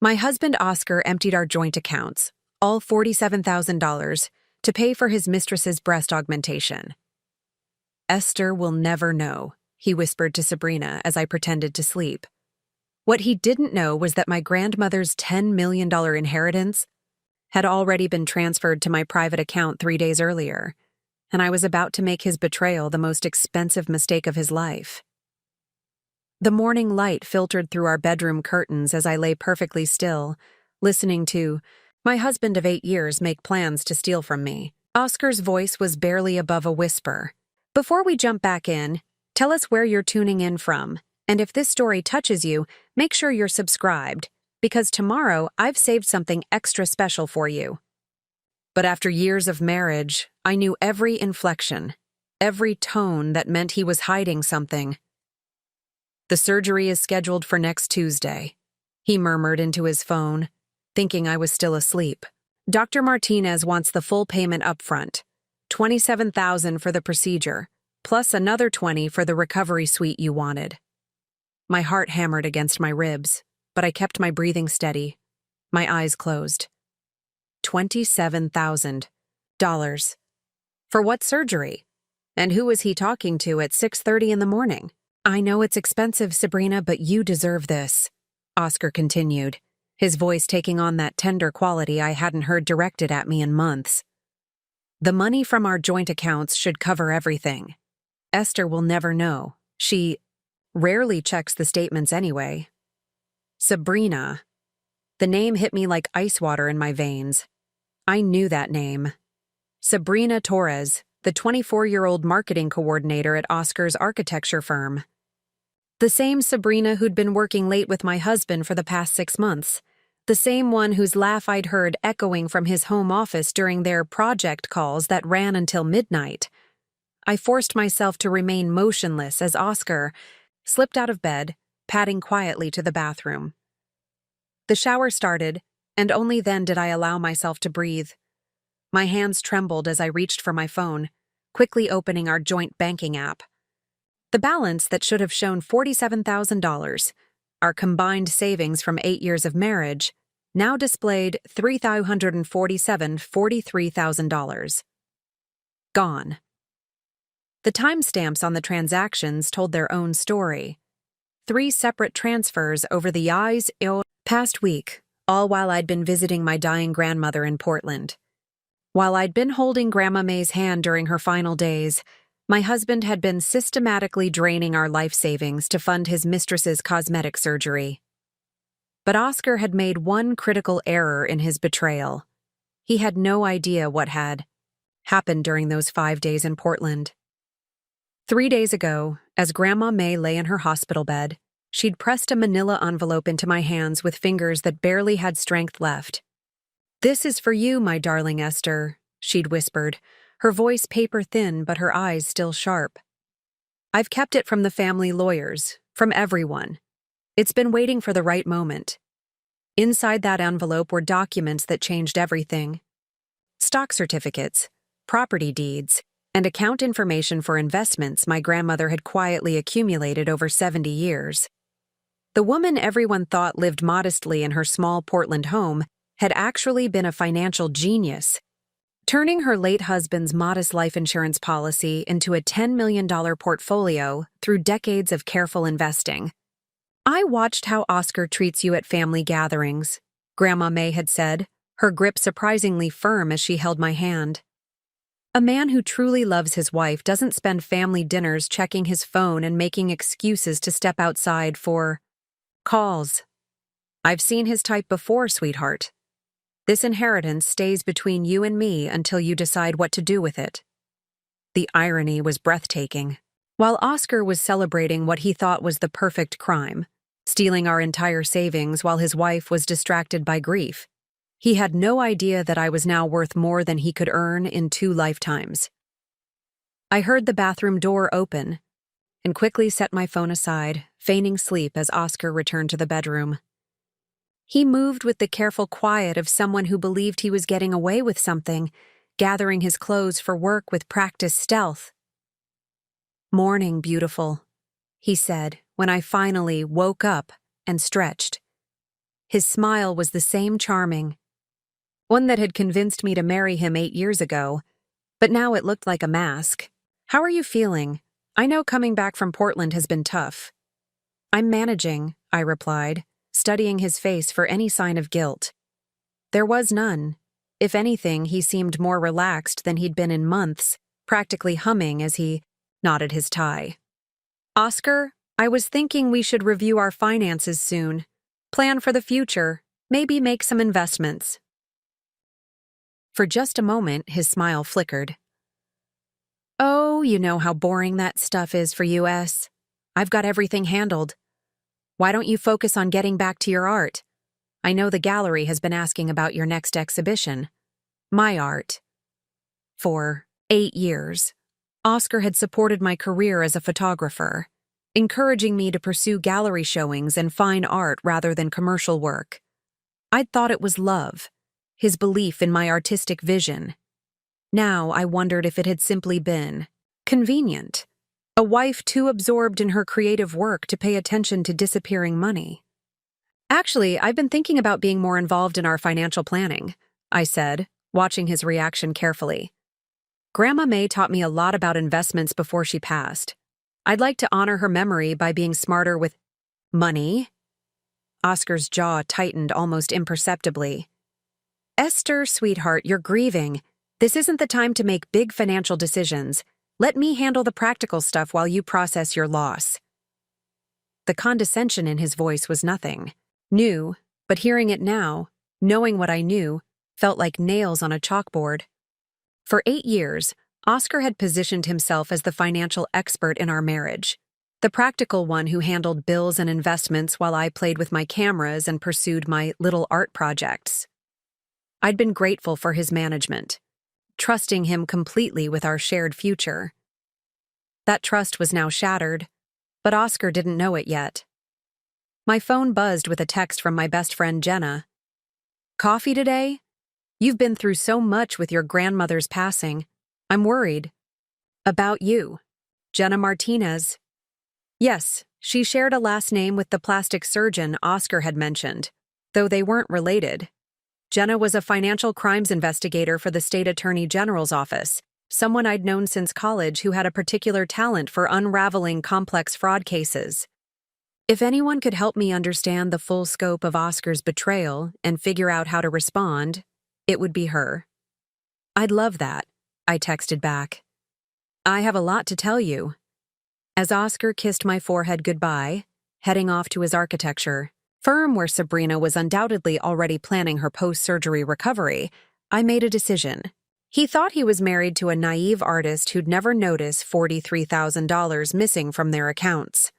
My husband Oscar emptied our joint accounts, all $47,000, to pay for his mistress's breast augmentation. Esther will never know, he whispered to Sabrina as I pretended to sleep. What he didn't know was that my grandmother's $10 million inheritance had already been transferred to my private account 3 days earlier, and I was about to make his betrayal the most expensive mistake of his life. The morning light filtered through our bedroom curtains as I lay perfectly still, listening to my husband of 8 years make plans to steal from me. Oscar's voice was barely above a whisper. Before we jump back in, tell us where you're tuning in from, and if this story touches you, make sure you're subscribed, because tomorrow I've saved something extra special for you. But after years of marriage, I knew every inflection, every tone that meant he was hiding something. The surgery is scheduled for next Tuesday, he murmured into his phone, thinking I was still asleep. Dr. Martinez wants the full payment up front, $27,000 for the procedure, plus another $20,000 for the recovery suite you wanted. My heart hammered against my ribs, but I kept my breathing steady, my eyes closed. $27,000. For what surgery? And who was he talking to at 6:30 in the morning? I know it's expensive, Sabrina, but you deserve this, Oscar continued, his voice taking on that tender quality I hadn't heard directed at me in months. The money from our joint accounts should cover everything. Esther will never know. She rarely checks the statements anyway. Sabrina. The name hit me like ice water in my veins. I knew that name. Sabrina Torres, the 24-year-old marketing coordinator at Oscar's architecture firm. The same Sabrina who'd been working late with my husband for the past 6 months. The same one whose laugh I'd heard echoing from his home office during their project calls that ran until midnight. I forced myself to remain motionless as Oscar slipped out of bed, padding quietly to the bathroom. The shower started, and only then did I allow myself to breathe. My hands trembled as I reached for my phone, quickly opening our joint banking app. The balance that should have shown $47,000, our combined savings from 8 years of marriage, now displayed $43,000. Gone. The timestamps on the transactions told their own story. 3 separate transfers over the past week, all while I'd been visiting my dying grandmother in Portland. While I'd been holding Grandma May's hand during her final days, my husband had been systematically draining our life savings to fund his mistress's cosmetic surgery. But Oscar had made one critical error in his betrayal. He had no idea what had happened during those 5 days in Portland. 3 days ago, as Grandma May lay in her hospital bed, she'd pressed a manila envelope into my hands with fingers that barely had strength left. "This is for you, my darling Esther," she'd whispered, her voice paper-thin but her eyes still sharp. "I've kept it from the family lawyers, from everyone. It's been waiting for the right moment." Inside that envelope were documents that changed everything. Stock certificates, property deeds, and account information for investments my grandmother had quietly accumulated over 70 years. The woman everyone thought lived modestly in her small Portland home had actually been a financial genius, turning her late husband's modest life insurance policy into a $10 million portfolio through decades of careful investing. "I watched how Oscar treats you at family gatherings," Grandma May had said, her grip surprisingly firm as she held my hand. "A man who truly loves his wife doesn't spend family dinners checking his phone and making excuses to step outside for calls. I've seen his type before, sweetheart. This inheritance stays between you and me until you decide what to do with it." The irony was breathtaking. While Oscar was celebrating what he thought was the perfect crime, stealing our entire savings while his wife was distracted by grief, he had no idea that I was now worth more than he could earn in 2 lifetimes. I heard the bathroom door open and quickly set my phone aside, feigning sleep as Oscar returned to the bedroom. He moved with the careful quiet of someone who believed he was getting away with something, gathering his clothes for work with practiced stealth. "Morning, beautiful," he said when I finally woke up and stretched. His smile was the same charming, one that had convinced me to marry him 8 years ago, but now it looked like a mask. "How are you feeling? I know coming back from Portland has been tough." "I'm managing," I replied, studying his face for any sign of guilt. There was none. If anything, he seemed more relaxed than he'd been in months, practically humming as he knotted his tie. "Oscar, I was thinking we should review our finances soon. Plan for the future, maybe make some investments." For just a moment, his smile flickered. "Oh, you know how boring that stuff is for you, S. I've got everything handled. Why don't you focus on getting back to your art? I know the gallery has been asking about your next exhibition. My art." For 8 years, Oscar had supported my career as a photographer, encouraging me to pursue gallery showings and fine art rather than commercial work. I'd thought it was love, his belief in my artistic vision. Now I wondered if it had simply been convenient, a wife too absorbed in her creative work to pay attention to disappearing money. "Actually, I've been thinking about being more involved in our financial planning," I said, watching his reaction carefully. "Grandma May taught me a lot about investments before she passed. I'd like to honor her memory by being smarter with money." Oscar's jaw tightened almost imperceptibly. "Esther, sweetheart, you're grieving. This isn't the time to make big financial decisions. Let me handle the practical stuff while you process your loss." The condescension in his voice was nothing new, but hearing it now, knowing what I knew, felt like nails on a chalkboard. For 8 years, Oscar had positioned himself as the financial expert in our marriage, the practical one who handled bills and investments while I played with my cameras and pursued my little art projects. I'd been grateful for his management, trusting him completely with our shared future. That trust was now shattered, but Oscar didn't know it yet. My phone buzzed with a text from my best friend Jenna. "Coffee today? You've been through so much with your grandmother's passing. I'm worried." "About you. Jenna Martinez." Yes, she shared a last name with the plastic surgeon Oscar had mentioned, though they weren't related. Jenna was a financial crimes investigator for the state attorney general's office, someone I'd known since college who had a particular talent for unraveling complex fraud cases. If anyone could help me understand the full scope of Oscar's betrayal and figure out how to respond, it would be her. "I'd love that," I texted back. "I have a lot to tell you." As Oscar kissed my forehead goodbye, heading off to his architecture firm where Sabrina was undoubtedly already planning her post-surgery recovery, I made a decision. He thought he was married to a naive artist who'd never notice $43,000 missing from their accounts.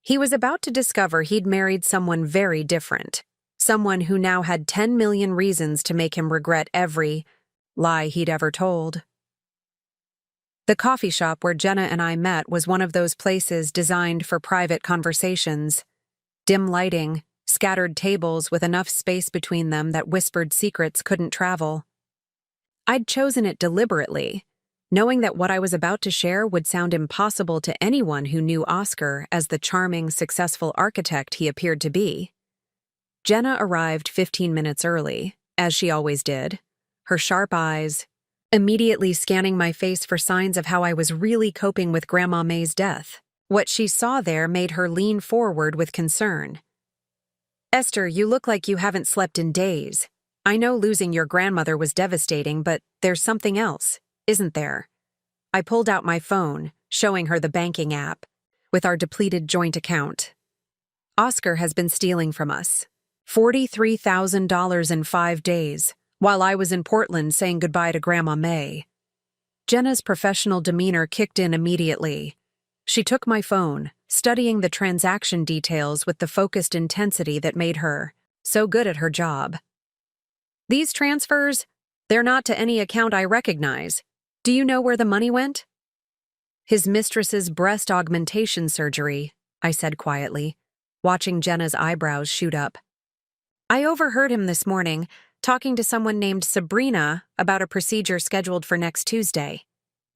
He was about to discover he'd married someone very different, someone who now had 10 million reasons to make him regret every lie he'd ever told. The coffee shop where Jenna and I met was one of those places designed for private conversations. Dim lighting, scattered tables with enough space between them that whispered secrets couldn't travel. I'd chosen it deliberately, knowing that what I was about to share would sound impossible to anyone who knew Oscar as the charming, successful architect he appeared to be. Jenna arrived 15 minutes early, as she always did, her sharp eyes immediately scanning my face for signs of how I was really coping with Grandma May's death. What she saw there made her lean forward with concern. "Esther, you look like you haven't slept in days. I know losing your grandmother was devastating, but there's something else, isn't there?" I pulled out my phone, showing her the banking app, with our depleted joint account. "Oscar has been stealing from us. $43,000 in 5 days, while I was in Portland saying goodbye to Grandma May." Jenna's professional demeanor kicked in immediately. She took my phone, studying the transaction details with the focused intensity that made her so good at her job. "These transfers, they're not to any account I recognize. Do you know where the money went?" "His mistress's breast augmentation surgery," I said quietly, watching Jenna's eyebrows shoot up. "I overheard him this morning, talking to someone named Sabrina about a procedure scheduled for next Tuesday.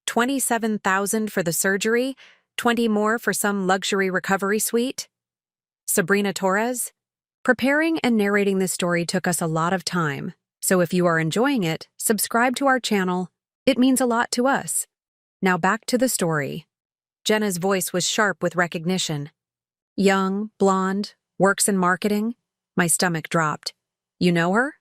27,000 for the surgery, 20 more for some luxury recovery suite." "Sabrina Torres?" Preparing and narrating this story took us a lot of time, so if you are enjoying it, subscribe to our channel. It means a lot to us. Now back to the story. Jenna's voice was sharp with recognition. Young, blonde, works in marketing. My stomach dropped. You know her?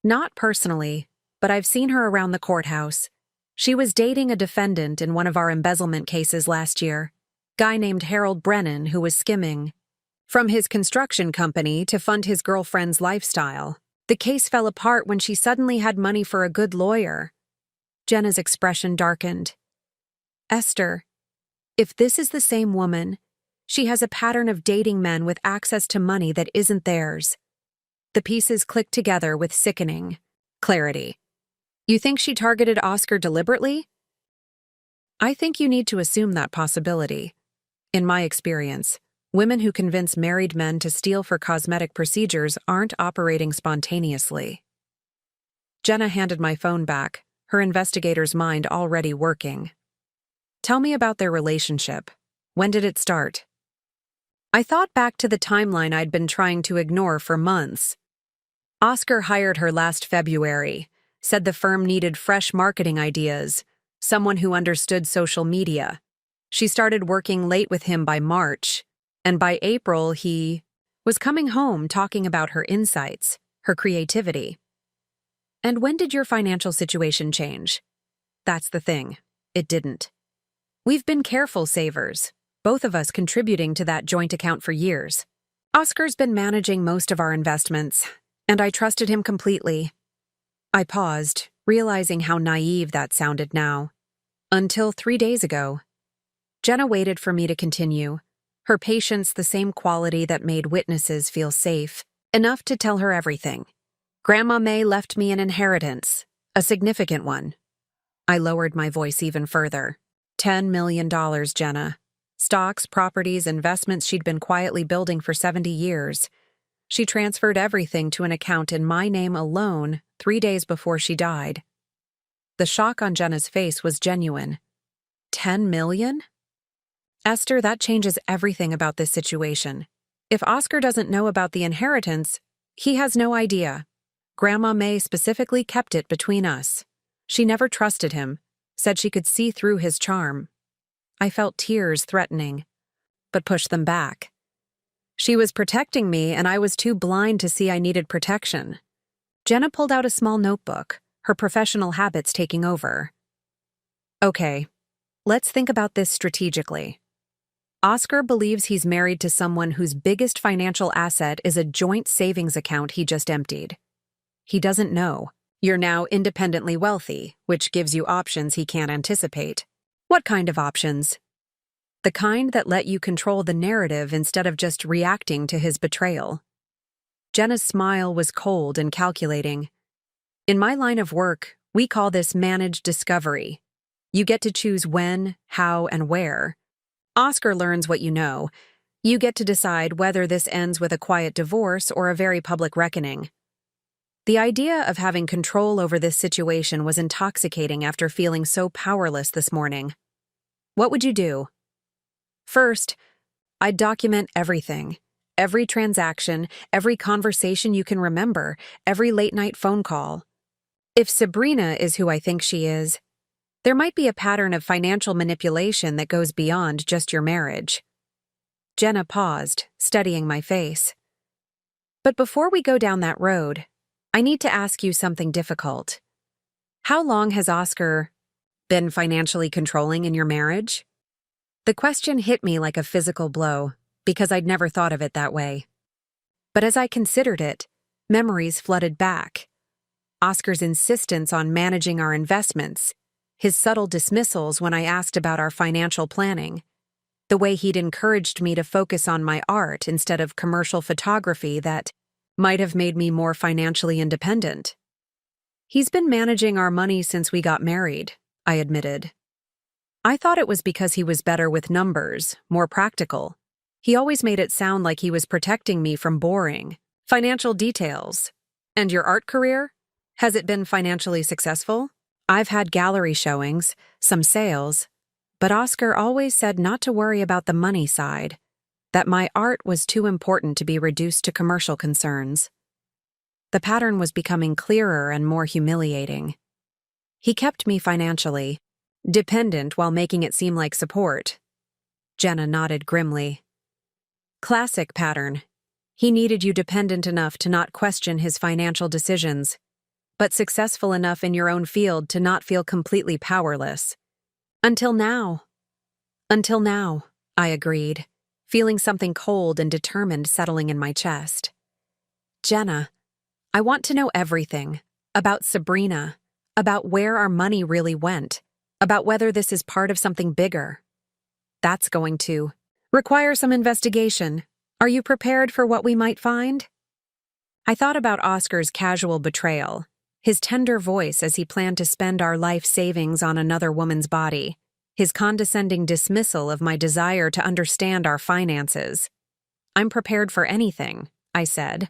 Not personally, but I've seen her around the courthouse. She was dating a defendant in one of our embezzlement cases last year. Guy named Harold Brennan who was skimming from his construction company to fund his girlfriend's lifestyle. The case fell apart when she suddenly had money for a good lawyer. Jenna's expression darkened. Esther, if this is the same woman, she has a pattern of dating men with access to money that isn't theirs. The pieces clicked together with sickening clarity. You think she targeted Oscar deliberately? I think you need to assume that possibility. In my experience, women who convince married men to steal for cosmetic procedures aren't operating spontaneously. Jenna handed my phone back, her investigator's mind already working. Tell me about their relationship. When did it start? I thought back to the timeline I'd been trying to ignore for months. Oscar hired her last February, said the firm needed fresh marketing ideas, someone who understood social media. She started working late with him by March, and by April he was coming home talking about her insights, her creativity. And when did your financial situation change? That's the thing. It didn't. We've been careful savers, both of us contributing to that joint account for years. Oscar's been managing most of our investments, and I trusted him completely. I paused, realizing how naive that sounded now. Until 3 days ago. Jenna waited for me to continue, her patience the same quality that made witnesses feel safe, enough to tell her everything. Grandma May left me an inheritance, a significant one. I lowered my voice even further. $10 million, Jenna. Stocks, properties, investments she'd been quietly building for 70 years. She transferred everything to an account in my name alone 3 days before she died. The shock on Jenna's face was genuine. 10 million? Esther, that changes everything about this situation. If Oscar doesn't know about the inheritance, he has no idea. Grandma May specifically kept it between us. She never trusted him, said she could see through his charm. I felt tears threatening, but pushed them back. She was protecting me, and I was too blind to see I needed protection. Jenna pulled out a small notebook, her professional habits taking over. Okay, let's think about this strategically. Oscar believes he's married to someone whose biggest financial asset is a joint savings account he just emptied. He doesn't know. You're now independently wealthy, which gives you options he can't anticipate. What kind of options? The kind that let you control the narrative instead of just reacting to his betrayal. Jenna's smile was cold and calculating. In my line of work, we call this managed discovery. You get to choose when, how, and where. Oscar learns what you know. You get to decide whether this ends with a quiet divorce or a very public reckoning. The idea of having control over this situation was intoxicating after feeling so powerless this morning. What would you do? First, I'd document everything. Every transaction, every conversation you can remember, every late-night phone call. If Sabrina is who I think she is, there might be a pattern of financial manipulation that goes beyond just your marriage. Jenna paused, studying my face. But before we go down that road, I need to ask you something difficult. How long has Oscar been financially controlling in your marriage? The question hit me like a physical blow, because I'd never thought of it that way. But as I considered it, memories flooded back. Oscar's insistence on managing our investments, his subtle dismissals when I asked about our financial planning, the way he'd encouraged me to focus on my art instead of commercial photography that might have made me more financially independent. He's been managing our money since we got married, I admitted. I thought it was because he was better with numbers, more practical. He always made it sound like he was protecting me from boring financial details. And your art career? Has it been financially successful? I've had gallery showings, some sales, but Oscar always said not to worry about the money side. that my art was too important to be reduced to commercial concerns. The pattern was becoming clearer and more humiliating. He kept me financially dependent while making it seem like support. Jenna nodded grimly. Classic pattern. He needed you dependent enough to not question his financial decisions, but successful enough in your own field to not feel completely powerless. Until now, I agreed, feeling something cold and determined settling in my chest. Jenna, I want to know everything about Sabrina, about where our money really went, about whether this is part of something bigger. That's going to require some investigation. Are you prepared for what we might find? I thought about Oscar's casual betrayal, his tender voice as he planned to spend our life savings on another woman's body, his condescending dismissal of my desire to understand our finances. I'm prepared for anything, I said.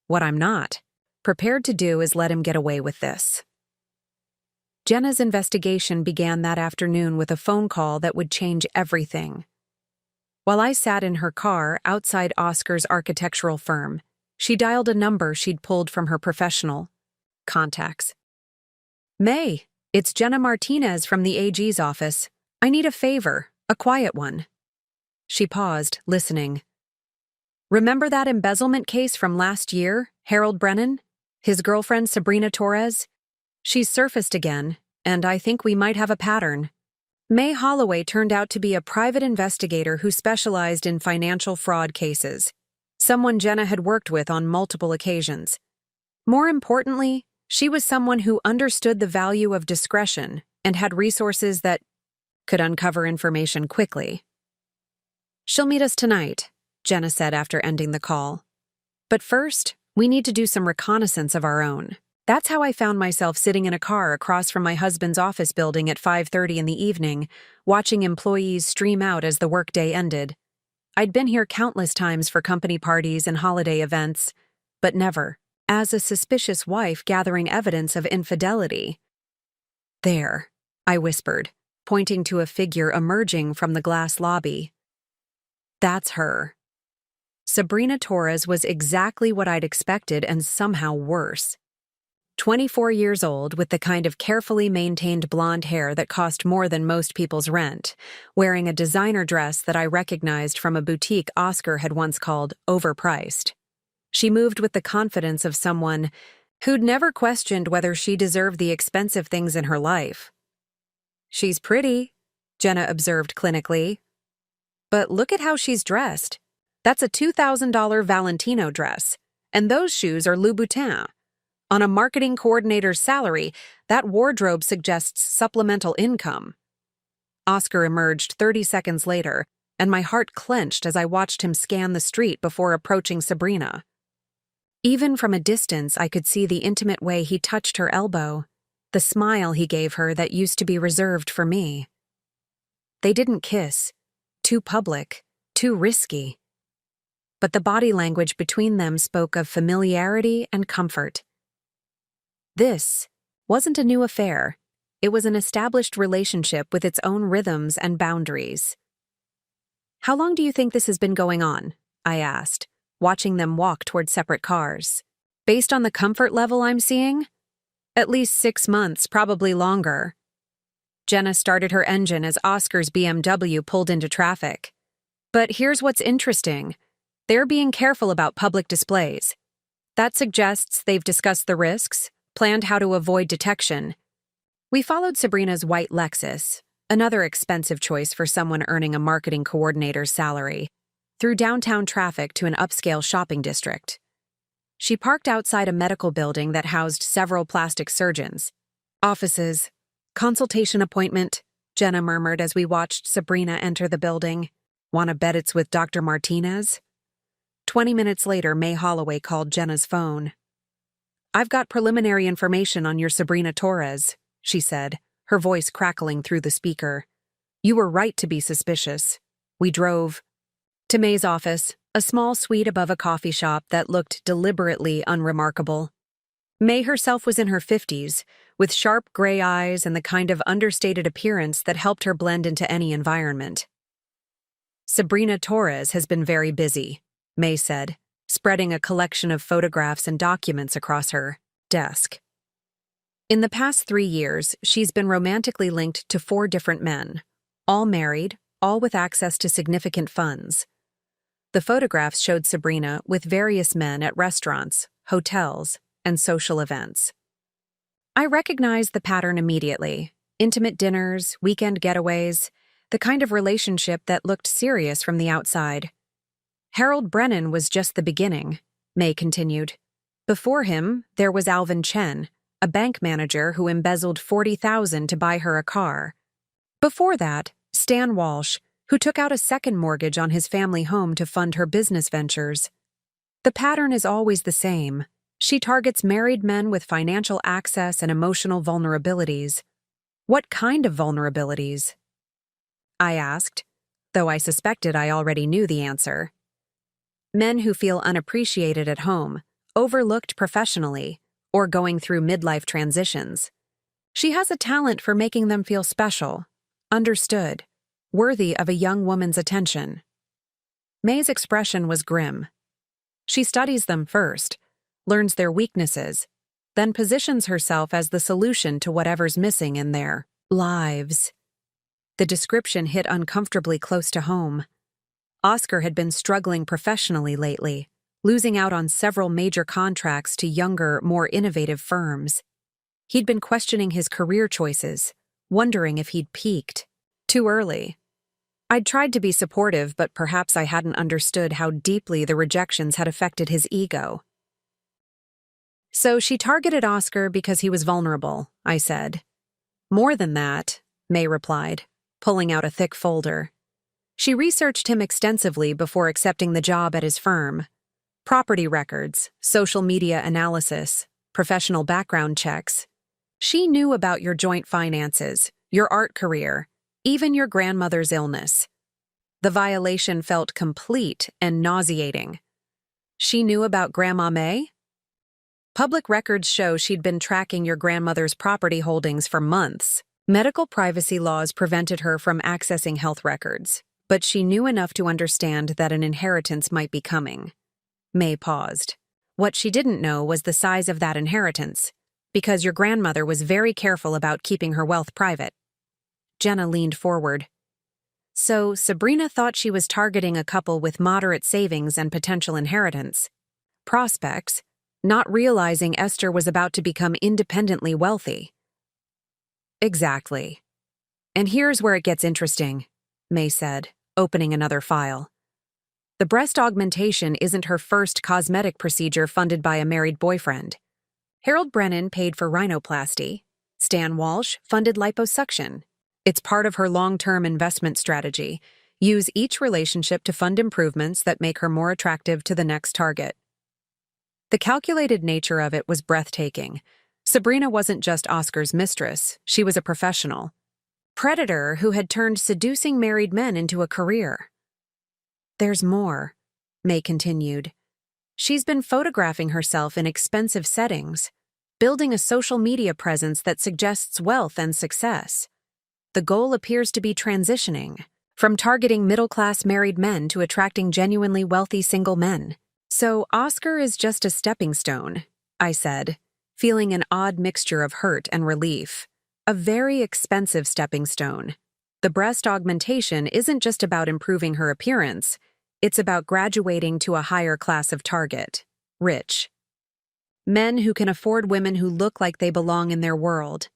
What I'm not prepared to do is let him get away with this. Jenna's investigation began that afternoon with a phone call that would change everything. While I sat in her car outside Oscar's architectural firm, she dialed a number she'd pulled from her professional contacts. May, it's Jenna Martinez from the AG's office. I need a favor, a quiet one. She paused, listening. Remember that embezzlement case from last year, Harold Brennan? His girlfriend Sabrina Torres? She's surfaced again, and I think we might have a pattern. May Holloway turned out to be a private investigator who specialized in financial fraud cases, someone Jenna had worked with on multiple occasions. More importantly, she was someone who understood the value of discretion and had resources that could uncover information quickly. She'll meet us tonight, Jenna said after ending the call. But first, we need to do some reconnaissance of our own. That's how I found myself sitting in a car across from my husband's office building at 5:30 in the evening, watching employees stream out as the workday ended. I'd been here countless times for company parties and holiday events, but never as a suspicious wife gathering evidence of infidelity. There, I whispered, pointing to a figure emerging from the glass lobby. That's her. Sabrina Torres was exactly what I'd expected and somehow worse. 24 years old with the kind of carefully maintained blonde hair that cost more than most people's rent, wearing a designer dress that I recognized from a boutique Oscar had once called overpriced. She moved with the confidence of someone who'd never questioned whether she deserved the expensive things in her life. She's pretty, Jenna observed clinically. But look at how she's dressed. That's a $2,000 Valentino dress, and those shoes are Louboutin. On a marketing coordinator's salary, that wardrobe suggests supplemental income. Oscar emerged 30 seconds later, and my heart clenched as I watched him scan the street before approaching Sabrina. Even from a distance, I could see the intimate way he touched her elbow, the smile he gave her that used to be reserved for me. They didn't kiss. Too public, too risky. But the body language between them spoke of familiarity and comfort. This wasn't a new affair. It was an established relationship with its own rhythms and boundaries. How long do you think this has been going on? I asked, watching them walk toward separate cars. Based on the comfort level I'm seeing? At least 6 months, probably longer. Jenna started her engine as Oscar's BMW pulled into traffic. But here's what's interesting. They're being careful about public displays. That suggests they've discussed the risks, planned how to avoid detection. We followed Sabrina's white Lexus, another expensive choice for someone earning a marketing coordinator's salary, through downtown traffic to an upscale shopping district. She parked outside a medical building that housed several plastic surgeons. Offices. Consultation appointment, Jenna murmured as we watched Sabrina enter the building. Wanna bet it's with Dr. Martinez? 20 minutes later, May Holloway called Jenna's phone. I've got preliminary information on your Sabrina Torres, she said, her voice crackling through the speaker. You were right to be suspicious. We drove to May's office, a small suite above a coffee shop that looked deliberately unremarkable. May herself was in her 50s, with sharp gray eyes and the kind of understated appearance that helped her blend into any environment. Sabrina Torres has been very busy, May said, spreading a collection of photographs and documents across her desk. In the past 3 years, she's been romantically linked to 4 different men, all married, all with access to significant funds. The photographs showed Sabrina with various men at restaurants, hotels, and social events. I recognized the pattern immediately. Intimate dinners, weekend getaways, the kind of relationship that looked serious from the outside. Harold Brennan was just the beginning, May continued. Before him, there was Alvin Chen, a bank manager who embezzled $40,000 to buy her a car. Before that, Stan Walsh, who took out a second mortgage on his family home to fund her business ventures. The pattern is always the same. She targets married men with financial access and emotional vulnerabilities. What kind of vulnerabilities? I asked, though I suspected I already knew the answer. Men who feel unappreciated at home, overlooked professionally, or going through midlife transitions. She has a talent for making them feel special, understood, worthy of a young woman's attention. May's expression was grim. She studies them first, learns their weaknesses, then positions herself as the solution to whatever's missing in their lives. The description hit uncomfortably close to home. Oscar had been struggling professionally lately, losing out on several major contracts to younger, more innovative firms. He'd been questioning his career choices, wondering if he'd peaked too early. I'd tried to be supportive, but perhaps I hadn't understood how deeply the rejections had affected his ego. So she targeted Oscar because he was vulnerable, I said. More than that, May replied, pulling out a thick folder. She researched him extensively before accepting the job at his firm. Property records, social media analysis, professional background checks. She knew about your joint finances, your art career, even your grandmother's illness. The violation felt complete and nauseating. She knew about Grandma May? Public records show she'd been tracking your grandmother's property holdings for months. Medical privacy laws prevented her from accessing health records, but she knew enough to understand that an inheritance might be coming. May paused. What she didn't know was the size of that inheritance, because your grandmother was very careful about keeping her wealth private. Jenna leaned forward. So Sabrina thought she was targeting a couple with moderate savings and potential inheritance prospects, not realizing Esther was about to become independently wealthy. Exactly. And here's where it gets interesting, May said, opening another file. The breast augmentation isn't her first cosmetic procedure funded by a married boyfriend. Harold Brennan paid for rhinoplasty. Stan Walsh funded liposuction. It's part of her long-term investment strategy. Use each relationship to fund improvements that make her more attractive to the next target. The calculated nature of it was breathtaking. Sabrina wasn't just Oscar's mistress, she was a professional. Predator who had turned seducing married men into a career. There's more, May continued. She's been photographing herself in expensive settings, building a social media presence that suggests wealth and success. The goal appears to be transitioning, from targeting middle-class married men to attracting genuinely wealthy single men. So Oscar is just a stepping stone, I said, feeling an odd mixture of hurt and relief. A very expensive stepping stone. The breast augmentation isn't just about improving her appearance, it's about graduating to a higher class of target. Rich. Men who can afford women who look like they belong in their world.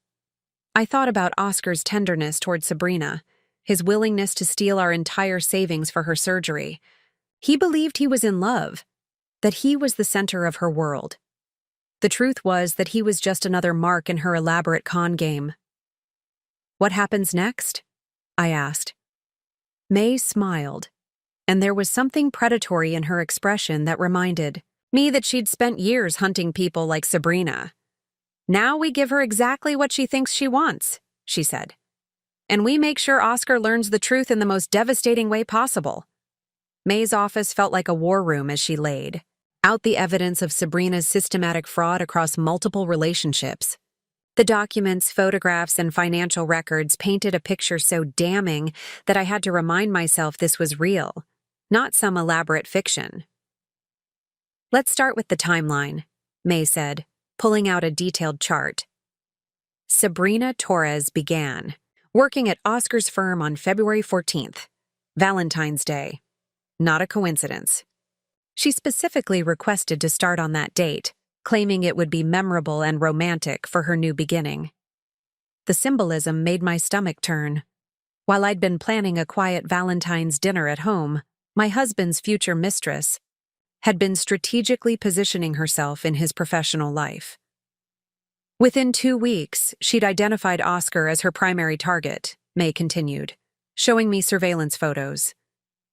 I thought about Oscar's tenderness toward Sabrina, his willingness to steal our entire savings for her surgery. He believed he was in love, that he was the center of her world. The truth was that he was just another mark in her elaborate con game. What happens next? I asked. May smiled, and there was something predatory in her expression that reminded me that she'd spent years hunting people like Sabrina. Now we give her exactly what she thinks she wants, she said. And we make sure Oscar learns the truth in the most devastating way possible. May's office felt like a war room as she laid out the evidence of Sabrina's systematic fraud across multiple relationships. The documents, photographs, and financial records painted a picture so damning that I had to remind myself this was real, not some elaborate fiction. Let's start with the timeline, May said, pulling out a detailed chart. Sabrina Torres began working at Oscar's firm on February 14th, Valentine's Day. Not a coincidence. She specifically requested to start on that date, claiming it would be memorable and romantic for her new beginning. The symbolism made my stomach turn. While I'd been planning a quiet Valentine's dinner at home, my husband's future mistress had been strategically positioning herself in his professional life. Within 2 weeks, she'd identified Oscar as her primary target, May continued, showing me surveillance photos.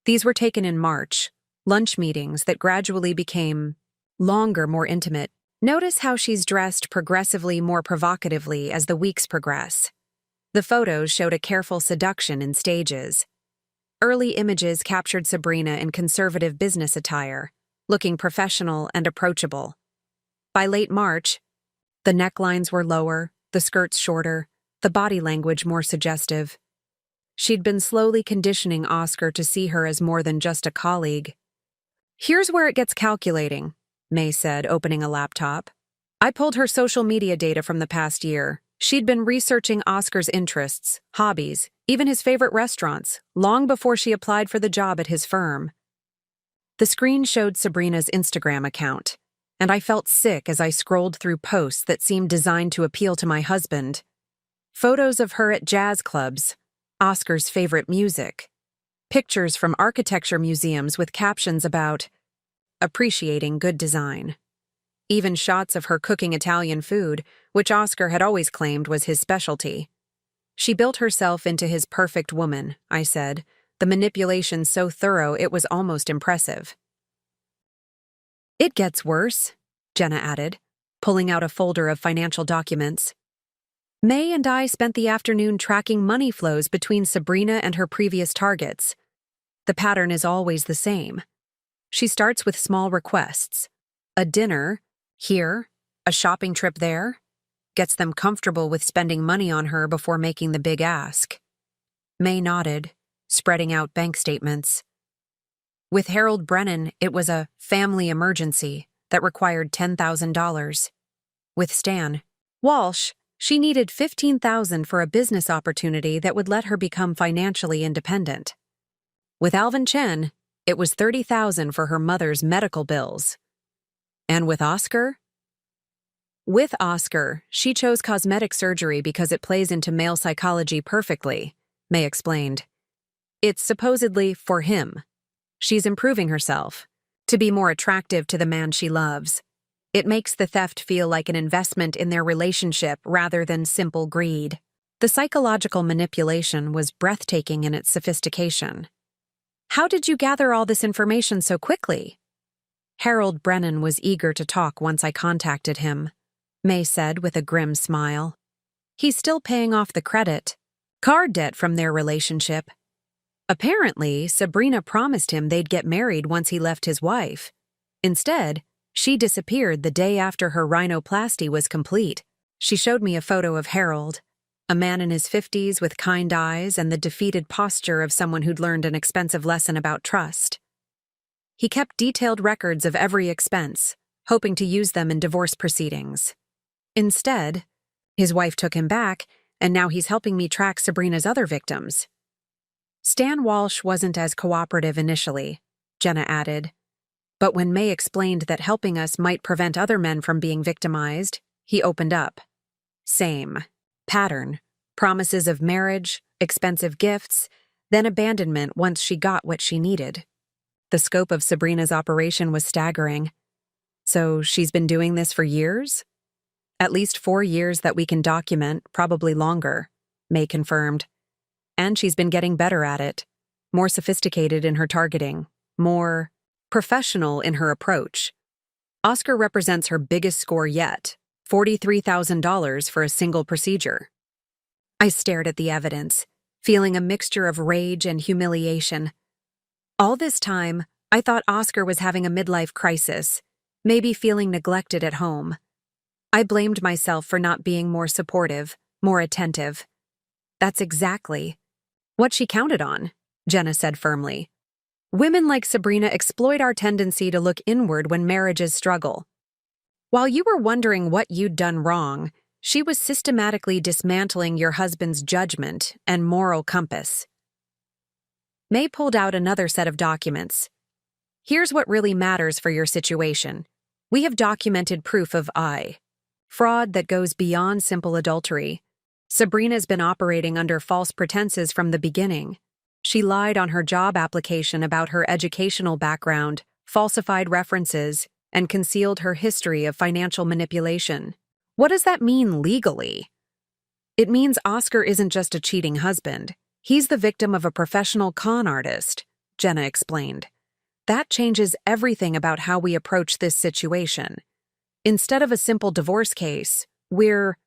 These were taken in March, lunch meetings that gradually became longer, more intimate. Notice how she's dressed progressively more provocatively as the weeks progress. The photos showed a careful seduction in stages. Early images captured Sabrina in conservative business attire, looking professional and approachable. By late March, the necklines were lower, the skirts shorter, the body language more suggestive. She'd been slowly conditioning Oscar to see her as more than just a colleague. Here's where it gets calculating, May said, opening a laptop. I pulled her social media data from the past year. She'd been researching Oscar's interests, hobbies, even his favorite restaurants, long before she applied for the job at his firm. The screen showed Sabrina's Instagram account, and I felt sick as I scrolled through posts that seemed designed to appeal to my husband. Photos of her at jazz clubs, Oscar's favorite music, pictures from architecture museums with captions about appreciating good design. Even shots of her cooking Italian food, which Oscar had always claimed was his specialty. She built herself into his perfect woman, I said, the manipulation so thorough it was almost impressive. It gets worse, Jenna added, pulling out a folder of financial documents. May and I spent the afternoon tracking money flows between Sabrina and her previous targets. The pattern is always the same. She starts with small requests. A dinner here, a shopping trip there, gets them comfortable with spending money on her before making the big ask. May nodded, spreading out bank statements. With Harold Brennan, it was a family emergency that required $10,000. With Stan Walsh, she needed $15,000 for a business opportunity that would let her become financially independent. With Alvin Chen, it was $30,000 for her mother's medical bills. And with Oscar? With Oscar, she chose cosmetic surgery because it plays into male psychology perfectly, May explained. It's supposedly for him. She's improving herself, to be more attractive to the man she loves. It makes the theft feel like an investment in their relationship rather than simple greed. The psychological manipulation was breathtaking in its sophistication. How did you gather all this information so quickly? Harold Brennan was eager to talk once I contacted him, May said with a grim smile. He's still paying off the credit card debt from their relationship. Apparently, Sabrina promised him they'd get married once he left his wife. Instead, she disappeared the day after her rhinoplasty was complete. She showed me a photo of Harold, a man in his 50s with kind eyes and the defeated posture of someone who'd learned an expensive lesson about trust. He kept detailed records of every expense, hoping to use them in divorce proceedings. Instead, his wife took him back, and now he's helping me track Sabrina's other victims. Stan Walsh wasn't as cooperative initially, Jenna added. But when May explained that helping us might prevent other men from being victimized, he opened up. Same pattern. Promises of marriage, expensive gifts, then abandonment once she got what she needed. The scope of Sabrina's operation was staggering. So she's been doing this for years? At least 4 years that we can document, probably longer, May confirmed. And she's been getting better at it, more sophisticated in her targeting, more professional in her approach. Oscar represents her biggest score yet, $43,000 for a single procedure. I stared at the evidence, feeling a mixture of rage and humiliation. All this time, I thought Oscar was having a midlife crisis, maybe feeling neglected at home. I blamed myself for not being more supportive, more attentive. That's exactly what she counted on, Jenna said firmly. Women like Sabrina exploit our tendency to look inward when marriages struggle. While you were wondering what you'd done wrong, she was systematically dismantling your husband's judgment and moral compass. May pulled out another set of documents. Here's what really matters for your situation. We have documented proof of fraud that goes beyond simple adultery. Sabrina's been operating under false pretenses from the beginning. She lied on her job application about her educational background, falsified references, and concealed her history of financial manipulation. What does that mean legally? It means Oscar isn't just a cheating husband. He's the victim of a professional con artist, Jenna explained. That changes everything about how we approach this situation. Instead of a simple divorce case, we're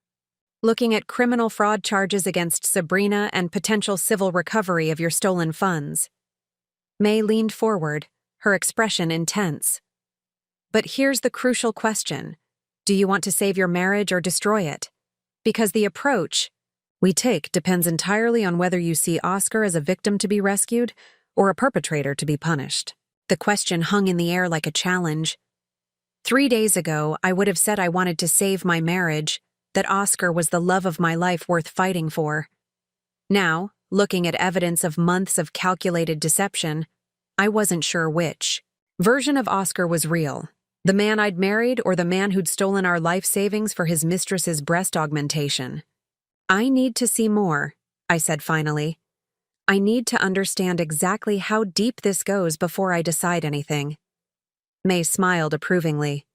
looking at criminal fraud charges against Sabrina and potential civil recovery of your stolen funds. May leaned forward, her expression intense. But here's the crucial question. Do you want to save your marriage or destroy it? Because the approach we take depends entirely on whether you see Oscar as a victim to be rescued or a perpetrator to be punished. The question hung in the air like a challenge. 3 days ago, I would have said I wanted to save my marriage, that Oscar was the love of my life worth fighting for. Now, looking at evidence of months of calculated deception, I wasn't sure which version of Oscar was real. The man I'd married or the man who'd stolen our life savings for his mistress's breast augmentation. I need to see more, I said finally. I need to understand exactly how deep this goes before I decide anything. May smiled approvingly.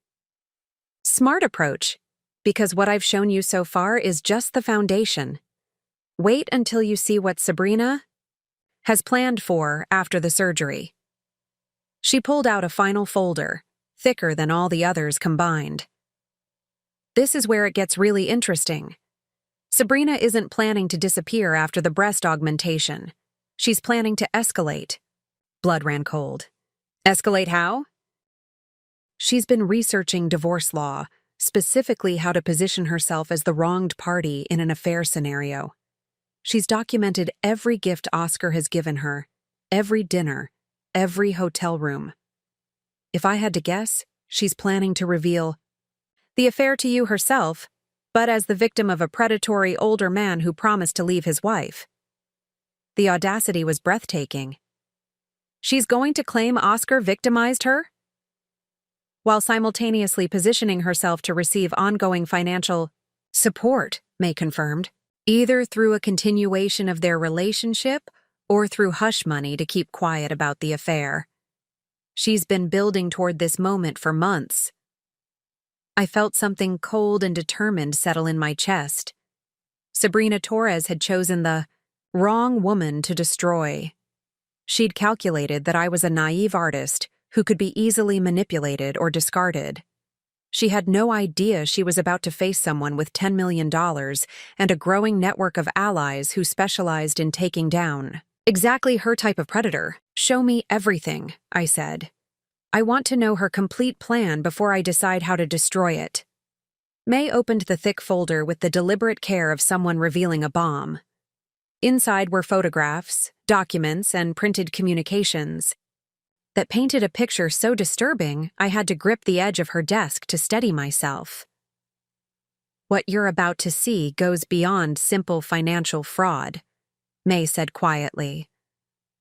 Smart approach, because what I've shown you so far is just the foundation. Wait until you see what Sabrina has planned for after the surgery. She pulled out a final folder, thicker than all the others combined. This is where it gets really interesting. Sabrina isn't planning to disappear after the breast augmentation. She's planning to escalate. Blood ran cold. Escalate how? She's been researching divorce law, specifically how to position herself as the wronged party in an affair scenario. She's documented every gift Oscar has given her, every dinner, every hotel room. If I had to guess, she's planning to reveal the affair to you herself, but as the victim of a predatory older man who promised to leave his wife. The audacity was breathtaking. She's going to claim Oscar victimized her, while simultaneously positioning herself to receive ongoing financial support, May confirmed, either through a continuation of their relationship or through hush money to keep quiet about the affair. She's been building toward this moment for months. I felt something cold and determined settle in my chest. Sabrina Torres had chosen the wrong woman to destroy. She'd calculated that I was a naive artist who could be easily manipulated or discarded. She had no idea she was about to face someone with $10 million and a growing network of allies who specialized in taking down exactly her type of predator. Show me everything, I said. I want to know her complete plan before I decide how to destroy it. May opened the thick folder with the deliberate care of someone revealing a bomb. Inside were photographs, documents, and printed communications that painted a picture so disturbing I had to grip the edge of her desk to steady myself. What you're about to see goes beyond simple financial fraud, May said quietly.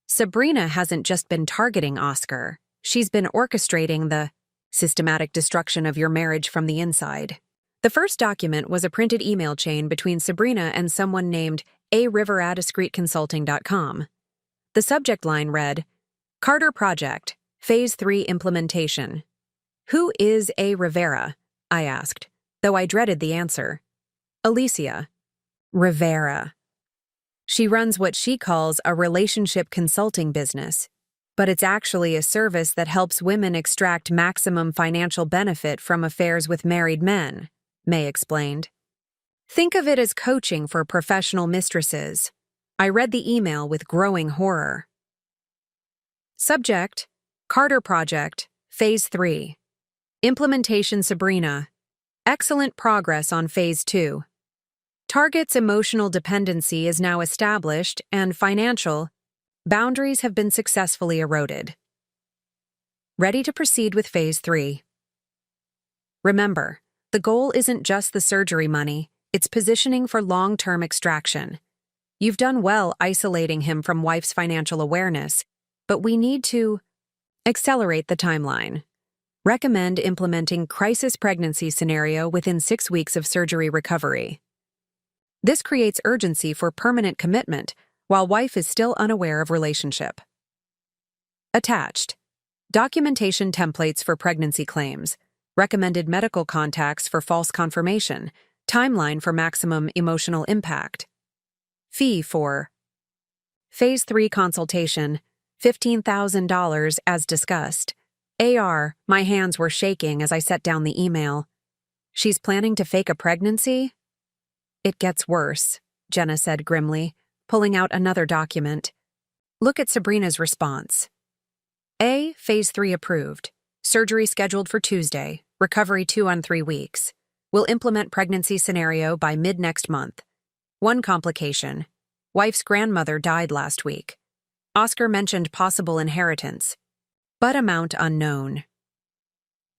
Sabrina hasn't just been targeting Oscar. She's been orchestrating the systematic destruction of your marriage from the inside. The first document was a printed email chain between Sabrina and someone named ariver@discreetconsulting.com. The subject line read, Carter Project, Phase 3 Implementation. Who is A. Rivera? I asked, though I dreaded the answer. Alicia. Rivera. She runs what she calls a relationship consulting business, but it's actually a service that helps women extract maximum financial benefit from affairs with married men, May explained. Think of it as coaching for professional mistresses. I read the email with growing horror. Subject, Carter Project, Phase 3. Implementation Sabrina. Excellent progress on Phase 2. Target's emotional dependency is now established and financial boundaries have been successfully eroded. Ready to proceed with Phase 3. Remember, the goal isn't just the surgery money, it's positioning for long-term extraction. You've done well isolating him from wife's financial awareness, but we need to accelerate the timeline. Recommend implementing crisis pregnancy scenario within 6 weeks of surgery recovery. This creates urgency for permanent commitment while wife is still unaware of relationship. Attached. Documentation templates for pregnancy claims. Recommended medical contacts for false confirmation. Timeline for maximum emotional impact. Fee for Phase 3 consultation, $15,000 as discussed. AR, my hands were shaking as I set down the email. She's planning to fake a pregnancy? It gets worse, Jenna said grimly, pulling out another document. Look at Sabrina's response. A. Phase 3 approved. Surgery scheduled for Tuesday. Recovery 2 on 3 weeks. Will implement pregnancy scenario by mid-next month. One complication. Wife's grandmother died last week. Oscar mentioned possible inheritance, but amount unknown.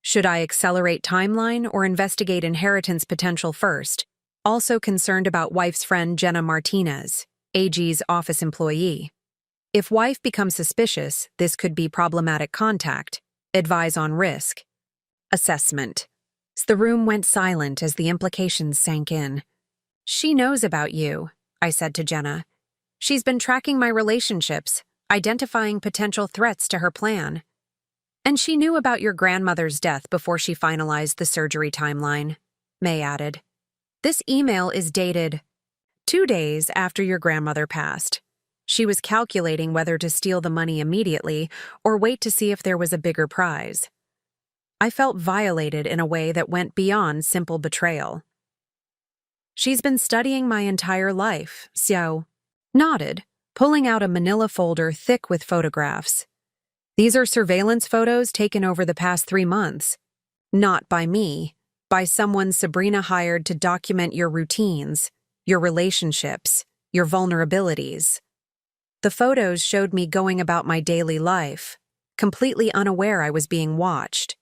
Should I accelerate timeline or investigate inheritance potential first? Also concerned about wife's friend Jenna Martinez, AG's office employee. If wife becomes suspicious, this could be problematic contact. Advise on risk. Assessment. The room went silent as the implications sank in. She knows about you, I said to Jenna. She's been tracking my relationships, identifying potential threats to her plan. And she knew about your grandmother's death before she finalized the surgery timeline, May added. This email is dated 2 days after your grandmother passed. She was calculating whether to steal the money immediately or wait to see if there was a bigger prize. I felt violated in a way that went beyond simple betrayal. She's been studying my entire life, Xiao nodded, pulling out a manila folder thick with photographs. These are surveillance photos taken over the past 3 months. Not by me, by someone Sabrina hired to document your routines, your relationships, your vulnerabilities. The photos showed me going about my daily life, completely unaware I was being watched.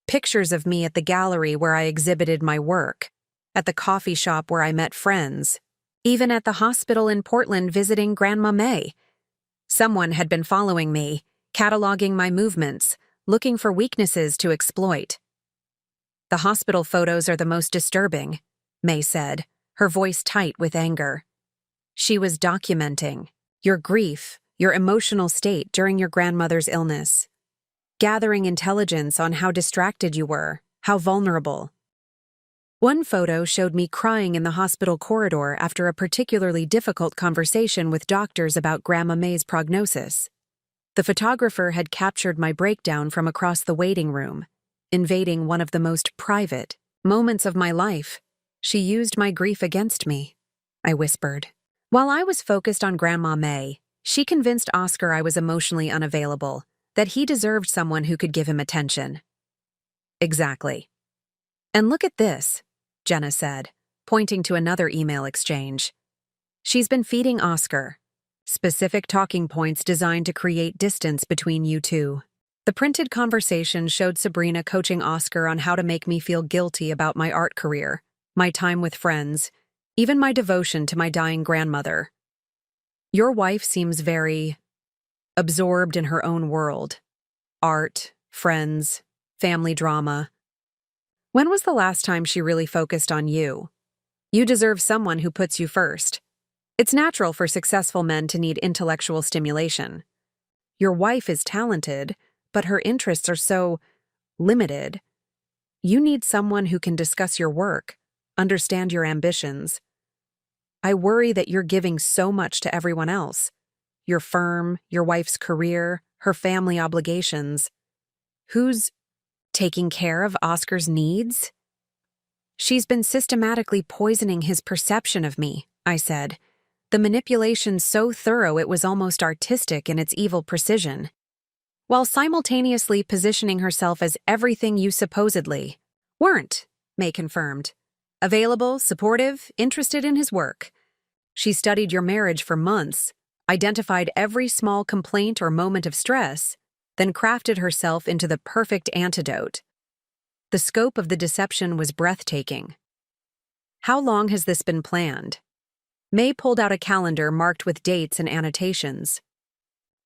Pictures of me at the gallery where I exhibited my work, at the coffee shop where I met friends, even at the hospital in Portland visiting Grandma May. Someone had been following me, cataloging my movements, looking for weaknesses to exploit. The hospital photos are the most disturbing, May said, her voice tight with anger. She was documenting your grief, your emotional state during your grandmother's illness, gathering intelligence on how distracted you were, how vulnerable. One photo showed me crying in the hospital corridor after a particularly difficult conversation with doctors about Grandma May's prognosis. The photographer had captured my breakdown from across the waiting room, invading one of the most private moments of my life. She used my grief against me, I whispered. While I was focused on Grandma May, she convinced Oscar I was emotionally unavailable, that he deserved someone who could give him attention. Exactly. And look at this, Jenna said, pointing to another email exchange. She's been feeding Oscar specific talking points designed to create distance between you two. The printed conversation showed Sabrina coaching Oscar on how to make me feel guilty about my art career, my time with friends, even my devotion to my dying grandmother. Your wife seems very absorbed in her own world. Art, friends, family drama. When was the last time she really focused on you? You deserve someone who puts you first. It's natural for successful men to need intellectual stimulation. Your wife is talented, but her interests are so limited. You need someone who can discuss your work, understand your ambitions. I worry that you're giving so much to everyone else. Your firm, your wife's career, her family obligations. Who's taking care of Oscar's needs? She's been systematically poisoning his perception of me, I said. The manipulation so thorough it was almost artistic in its evil precision, while simultaneously positioning herself as everything you supposedly weren't. May confirmed. Available, supportive, interested in his work. She studied your marriage for months, identified every small complaint or moment of stress, then crafted herself into the perfect antidote. The scope of the deception was breathtaking. How long has this been planned? May pulled out a calendar marked with dates and annotations.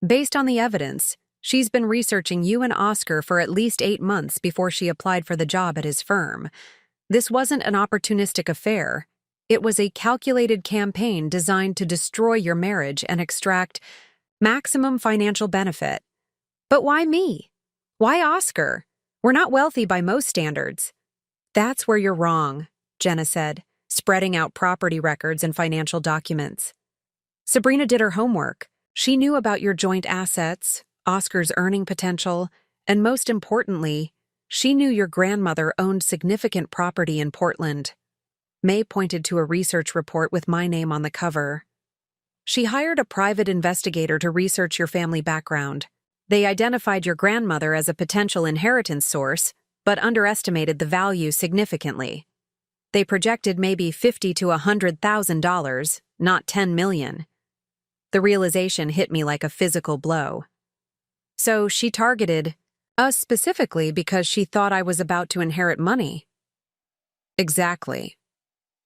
Based on the evidence, she's been researching you and Oscar for at least 8 months before she applied for the job at his firm. This wasn't an opportunistic affair. It was a calculated campaign designed to destroy your marriage and extract maximum financial benefit. But why me? Why Oscar? We're not wealthy by most standards. That's where you're wrong, Jenna said, spreading out property records and financial documents. Sabrina did her homework. She knew about your joint assets, Oscar's earning potential, and most importantly, she knew your grandmother owned significant property in Portland. May pointed to a research report with my name on the cover. She hired a private investigator to research your family background. They identified your grandmother as a potential inheritance source, but underestimated the value significantly. They projected maybe $50,000 to $100,000, not $10 million. The realization hit me like a physical blow. So she targeted us specifically because she thought I was about to inherit money. Exactly.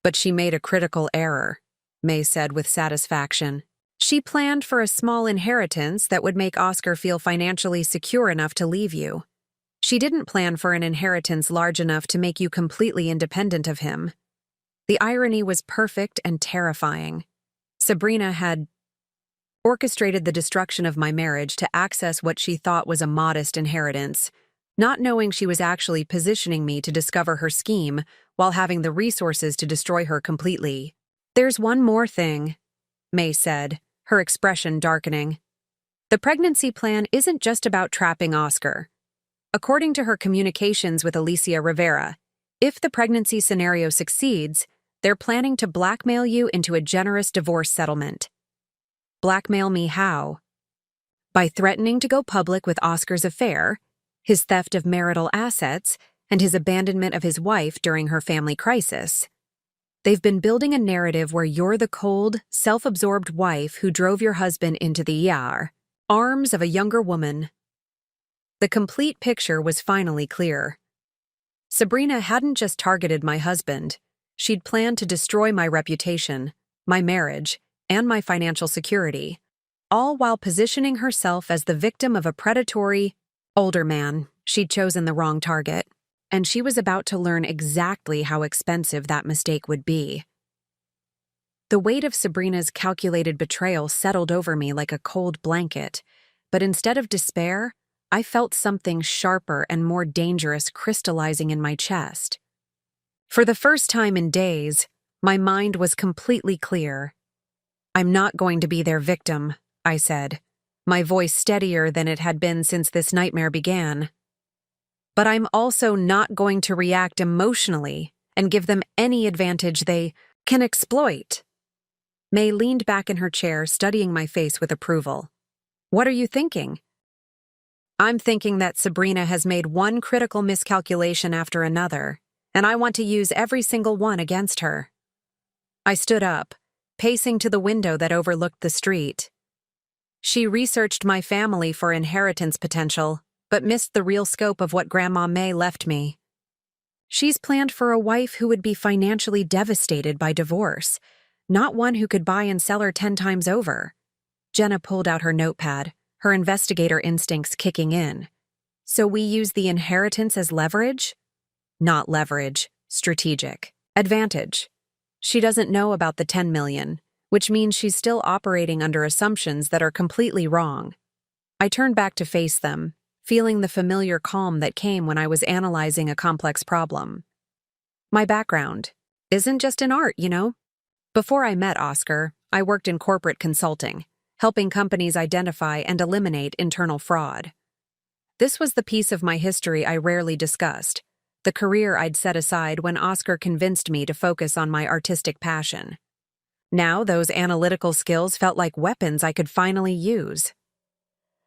But she made a critical error, May said with satisfaction. She planned for a small inheritance that would make Oscar feel financially secure enough to leave you. She didn't plan for an inheritance large enough to make you completely independent of him. The irony was perfect and terrifying. Sabrina had orchestrated the destruction of my marriage to access what she thought was a modest inheritance, not knowing she was actually positioning me to discover her scheme while having the resources to destroy her completely. There's one more thing, May said, her expression darkening. The pregnancy plan isn't just about trapping Oscar. According to her communications with Alicia Rivera, if the pregnancy scenario succeeds, they're planning to blackmail you into a generous divorce settlement. Blackmail me how? By threatening to go public with Oscar's affair, his theft of marital assets, and his abandonment of his wife during her family crisis. They've been building a narrative where you're the cold, self-absorbed wife who drove your husband into the arms of a younger woman. The complete picture was finally clear. Sabrina hadn't just targeted my husband. She'd planned to destroy my reputation, my marriage, and my financial security, all while positioning herself as the victim of a predatory, older man. She'd chosen the wrong target, and she was about to learn exactly how expensive that mistake would be. The weight of Sabrina's calculated betrayal settled over me like a cold blanket, but instead of despair, I felt something sharper and more dangerous crystallizing in my chest. For the first time in days, my mind was completely clear. I'm not going to be their victim, I said, my voice steadier than it had been since this nightmare began. But I'm also not going to react emotionally and give them any advantage they can exploit. May leaned back in her chair, studying my face with approval. What are you thinking? I'm thinking that Sabrina has made one critical miscalculation after another, and I want to use every single one against her. I stood up, pacing to the window that overlooked the street. She researched my family for inheritance potential, but missed the real scope of what Grandma May left me. She's planned for a wife who would be financially devastated by divorce, not one who could buy and sell her 10 times over. Jenna pulled out her notepad, her investigator instincts kicking in. So we use the inheritance as leverage? Not leverage, strategic. Advantage. She doesn't know about the 10 million, which means she's still operating under assumptions that are completely wrong. I turned back to face them, feeling the familiar calm that came when I was analyzing a complex problem. My background isn't just in art, you know? Before I met Oscar, I worked in corporate consulting, helping companies identify and eliminate internal fraud. This was the piece of my history I rarely discussed, the career I'd set aside when Oscar convinced me to focus on my artistic passion. Now those analytical skills felt like weapons I could finally use.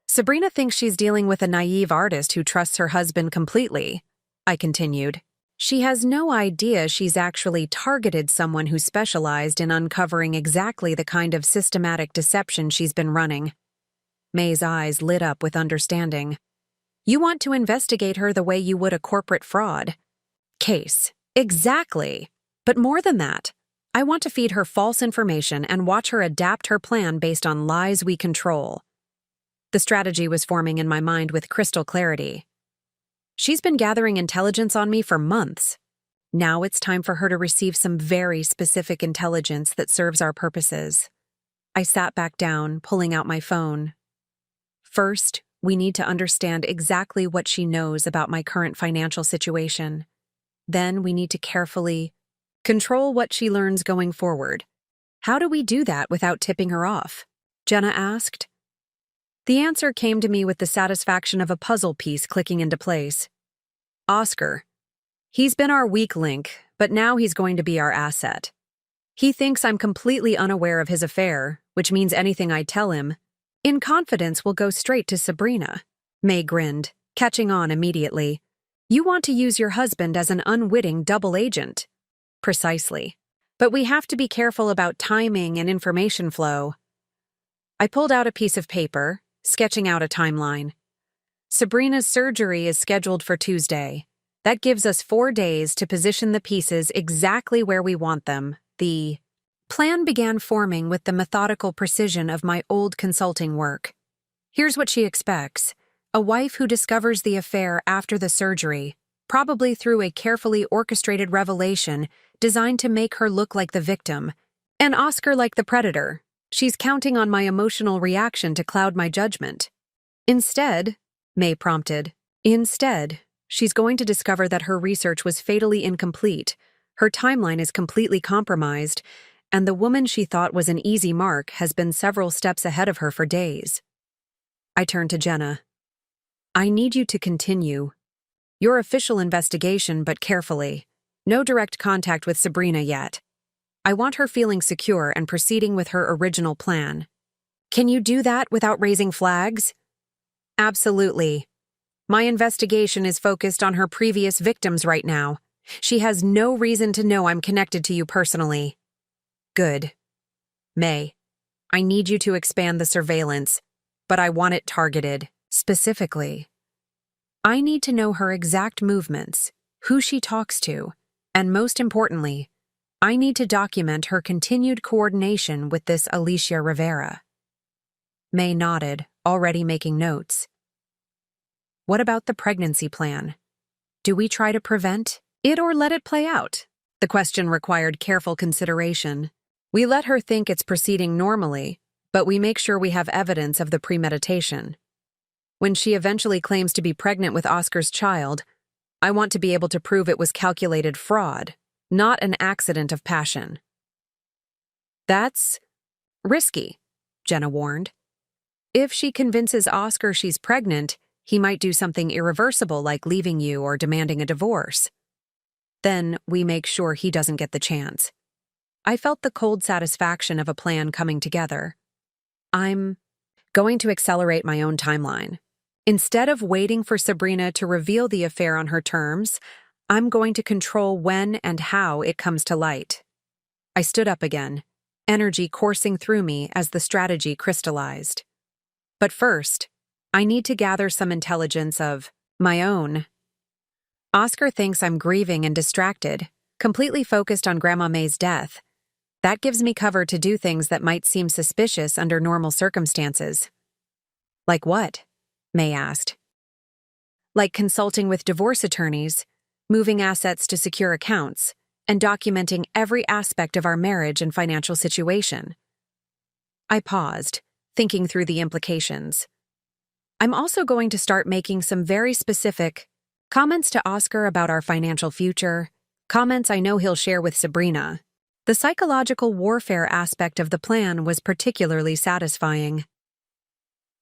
Sabrina thinks she's dealing with a naive artist who trusts her husband completely, I continued. She has no idea she's actually targeted someone who specialized in uncovering exactly the kind of systematic deception she's been running. May's eyes lit up with understanding. You want to investigate her the way you would a corporate fraud case. Exactly. But more than that, I want to feed her false information and watch her adapt her plan based on lies we control. The strategy was forming in my mind with crystal clarity. She's been gathering intelligence on me for months. Now it's time for her to receive some very specific intelligence that serves our purposes. I sat back down, pulling out my phone. First, we need to understand exactly what she knows about my current financial situation. Then we need to carefully control what she learns going forward. How do we do that without tipping her off? Jenna asked. The answer came to me with the satisfaction of a puzzle piece clicking into place. Oscar. He's been our weak link, but now he's going to be our asset. He thinks I'm completely unaware of his affair, which means anything I tell him, in confidence, will go straight to Sabrina. May grinned, catching on immediately. You want to use your husband as an unwitting double agent. Precisely. But we have to be careful about timing and information flow. I pulled out a piece of paper, sketching out a timeline. Sabrina's surgery is scheduled for Tuesday. That gives us 4 days to position the pieces exactly where we want them. The plan began forming with the methodical precision of my old consulting work. Here's what she expects. A wife who discovers the affair after the surgery, probably through a carefully orchestrated revelation designed to make her look like the victim, and Oscar like the predator. She's counting on my emotional reaction to cloud my judgment. Instead, May prompted, she's going to discover that her research was fatally incomplete, her timeline is completely compromised, and the woman she thought was an easy mark has been several steps ahead of her for days. I turned to Jenna. I need you to continue your official investigation, but carefully. No direct contact with Sabrina yet. I want her feeling secure and proceeding with her original plan. Can you do that without raising flags? Absolutely. My investigation is focused on her previous victims right now. She has no reason to know I'm connected to you personally. Good. May, I need you to expand the surveillance, but I want it targeted, specifically. I need to know her exact movements, who she talks to, and most importantly, I need to document her continued coordination with this Alicia Rivera. May nodded, already making notes. What about the pregnancy plan? Do we try to prevent it or let it play out? The question required careful consideration. We let her think it's proceeding normally, but we make sure we have evidence of the premeditation. When she eventually claims to be pregnant with Oscar's child, I want to be able to prove it was calculated fraud, not an accident of passion. That's risky, Jenna warned. If she convinces Oscar she's pregnant, he might do something irreversible like leaving you or demanding a divorce. Then we make sure he doesn't get the chance. I felt the cold satisfaction of a plan coming together. I'm going to accelerate my own timeline. Instead of waiting for Sabrina to reveal the affair on her terms, I'm going to control when and how it comes to light. I stood up again, energy coursing through me as the strategy crystallized. But first, I need to gather some intelligence of my own. Oscar thinks I'm grieving and distracted, completely focused on Grandma May's death. That gives me cover to do things that might seem suspicious under normal circumstances. Like what? May asked. Like consulting with divorce attorneys, moving assets to secure accounts, and documenting every aspect of our marriage and financial situation. I paused, thinking through the implications. I'm also going to start making some very specific comments to Oscar about our financial future, comments I know he'll share with Sabrina. The psychological warfare aspect of the plan was particularly satisfying.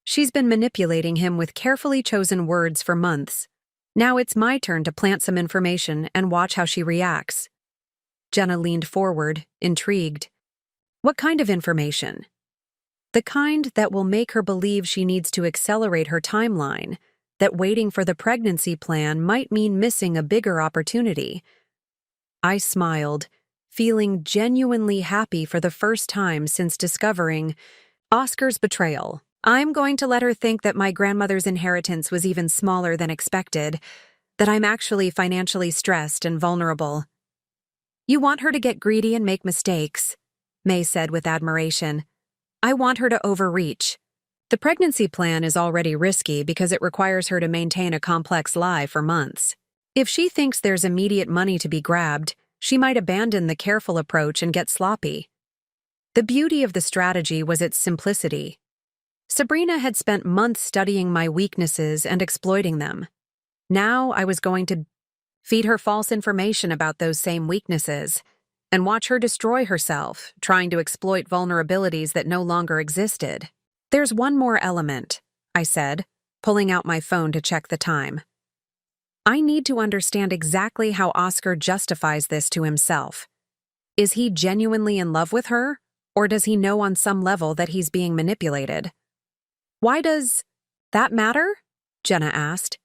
She's been manipulating him with carefully chosen words for months. Now it's my turn to plant some information and watch how she reacts. Jenna leaned forward, intrigued. What kind of information? The kind that will make her believe she needs to accelerate her timeline, that waiting for the pregnancy plan might mean missing a bigger opportunity. I smiled, feeling genuinely happy for the first time since discovering Oscar's betrayal. I'm going to let her think that my grandmother's inheritance was even smaller than expected, that I'm actually financially stressed and vulnerable. You want her to get greedy and make mistakes, May said with admiration. I want her to overreach. The pregnancy plan is already risky because it requires her to maintain a complex lie for months. If she thinks there's immediate money to be grabbed, she might abandon the careful approach and get sloppy. The beauty of the strategy was its simplicity. Sabrina had spent months studying my weaknesses and exploiting them. Now I was going to feed her false information about those same weaknesses and watch her destroy herself, trying to exploit vulnerabilities that no longer existed. There's one more element, I said, pulling out my phone to check the time. I need to understand exactly how Oscar justifies this to himself. Is he genuinely in love with her, or does he know on some level that he's being manipulated? Why does that matter? Jenna asked.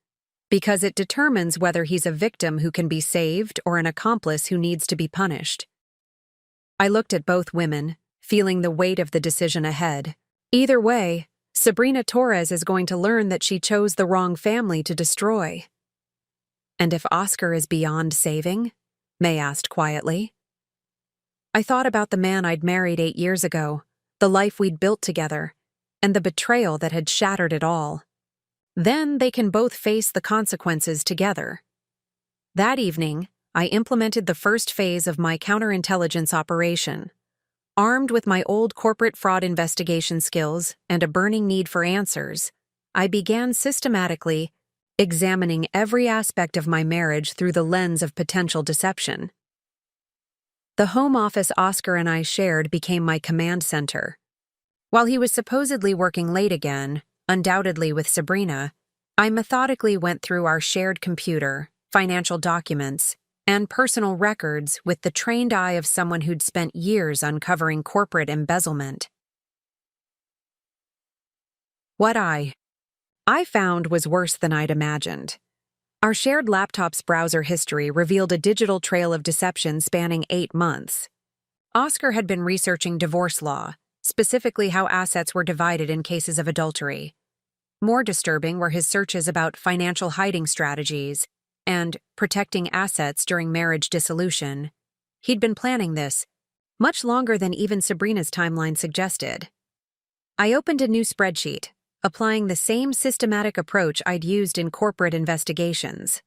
Because it determines whether he's a victim who can be saved or an accomplice who needs to be punished. I looked at both women, feeling the weight of the decision ahead. Either way, Sabrina Torres is going to learn that she chose the wrong family to destroy. And if Oscar is beyond saving? May asked quietly. I thought about the man I'd married 8 years ago, the life we'd built together, and the betrayal that had shattered it all. Then they can both face the consequences together. That evening, I implemented the first phase of my counterintelligence operation. Armed with my old corporate fraud investigation skills and a burning need for answers, I began systematically examining every aspect of my marriage through the lens of potential deception. The home office Oscar and I shared became my command center. While he was supposedly working late again, undoubtedly with Sabrina, I methodically went through our shared computer, financial documents, and personal records with the trained eye of someone who'd spent years uncovering corporate embezzlement. What I found was worse than I'd imagined. Our shared laptop's browser history revealed a digital trail of deception spanning 8 months. Oscar had been researching divorce law, specifically how assets were divided in cases of adultery. More disturbing were his searches about financial hiding strategies and protecting assets during marriage dissolution. He'd been planning this much longer than even Sabrina's timeline suggested. I opened a new spreadsheet, applying the same systematic approach I'd used in corporate investigations.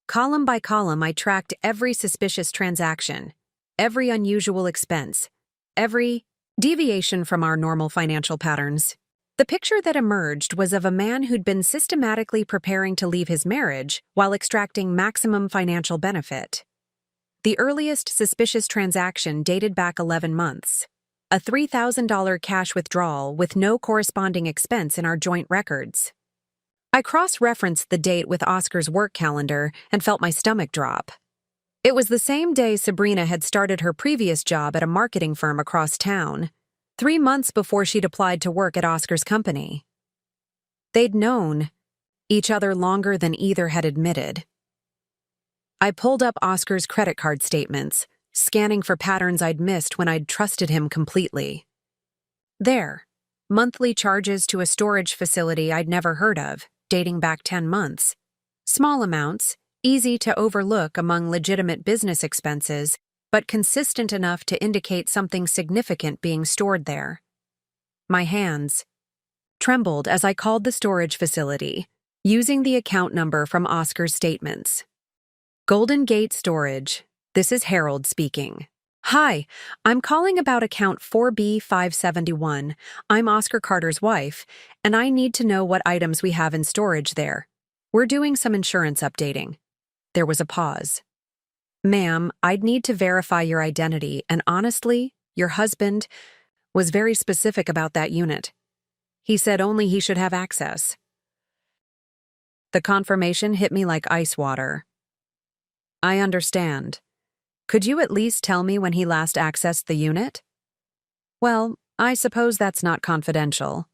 Column by column, I tracked every suspicious transaction, every unusual expense, every deviation from our normal financial patterns. The picture that emerged was of a man who'd been systematically preparing to leave his marriage while extracting maximum financial benefit. The earliest suspicious transaction dated back 11 months, a $3,000 cash withdrawal with no corresponding expense in our joint records. I cross-referenced the date with Oscar's work calendar and felt my stomach drop. It was the same day Sabrina had started her previous job at a marketing firm across town, 3 months before she'd applied to work at Oscar's company. They'd known each other longer than either had admitted. I pulled up Oscar's credit card statements, scanning for patterns I'd missed when I'd trusted him completely. There, monthly charges to a storage facility I'd never heard of, dating back 10 months. Small amounts, easy to overlook among legitimate business expenses, but consistent enough to indicate something significant being stored there. My hands trembled as I called the storage facility, using the account number from Oscar's statements. Golden Gate Storage. This is Harold speaking. Hi, I'm calling about account 4B571. I'm Oscar Carter's wife, and I need to know what items we have in storage there. We're doing some insurance updating. There was a pause. Ma'am, I'd need to verify your identity, and honestly, your husband was very specific about that unit. He said only he should have access. The confirmation hit me like ice water. I understand. Could you at least tell me when he last accessed the unit? Well, I suppose that's not confidential.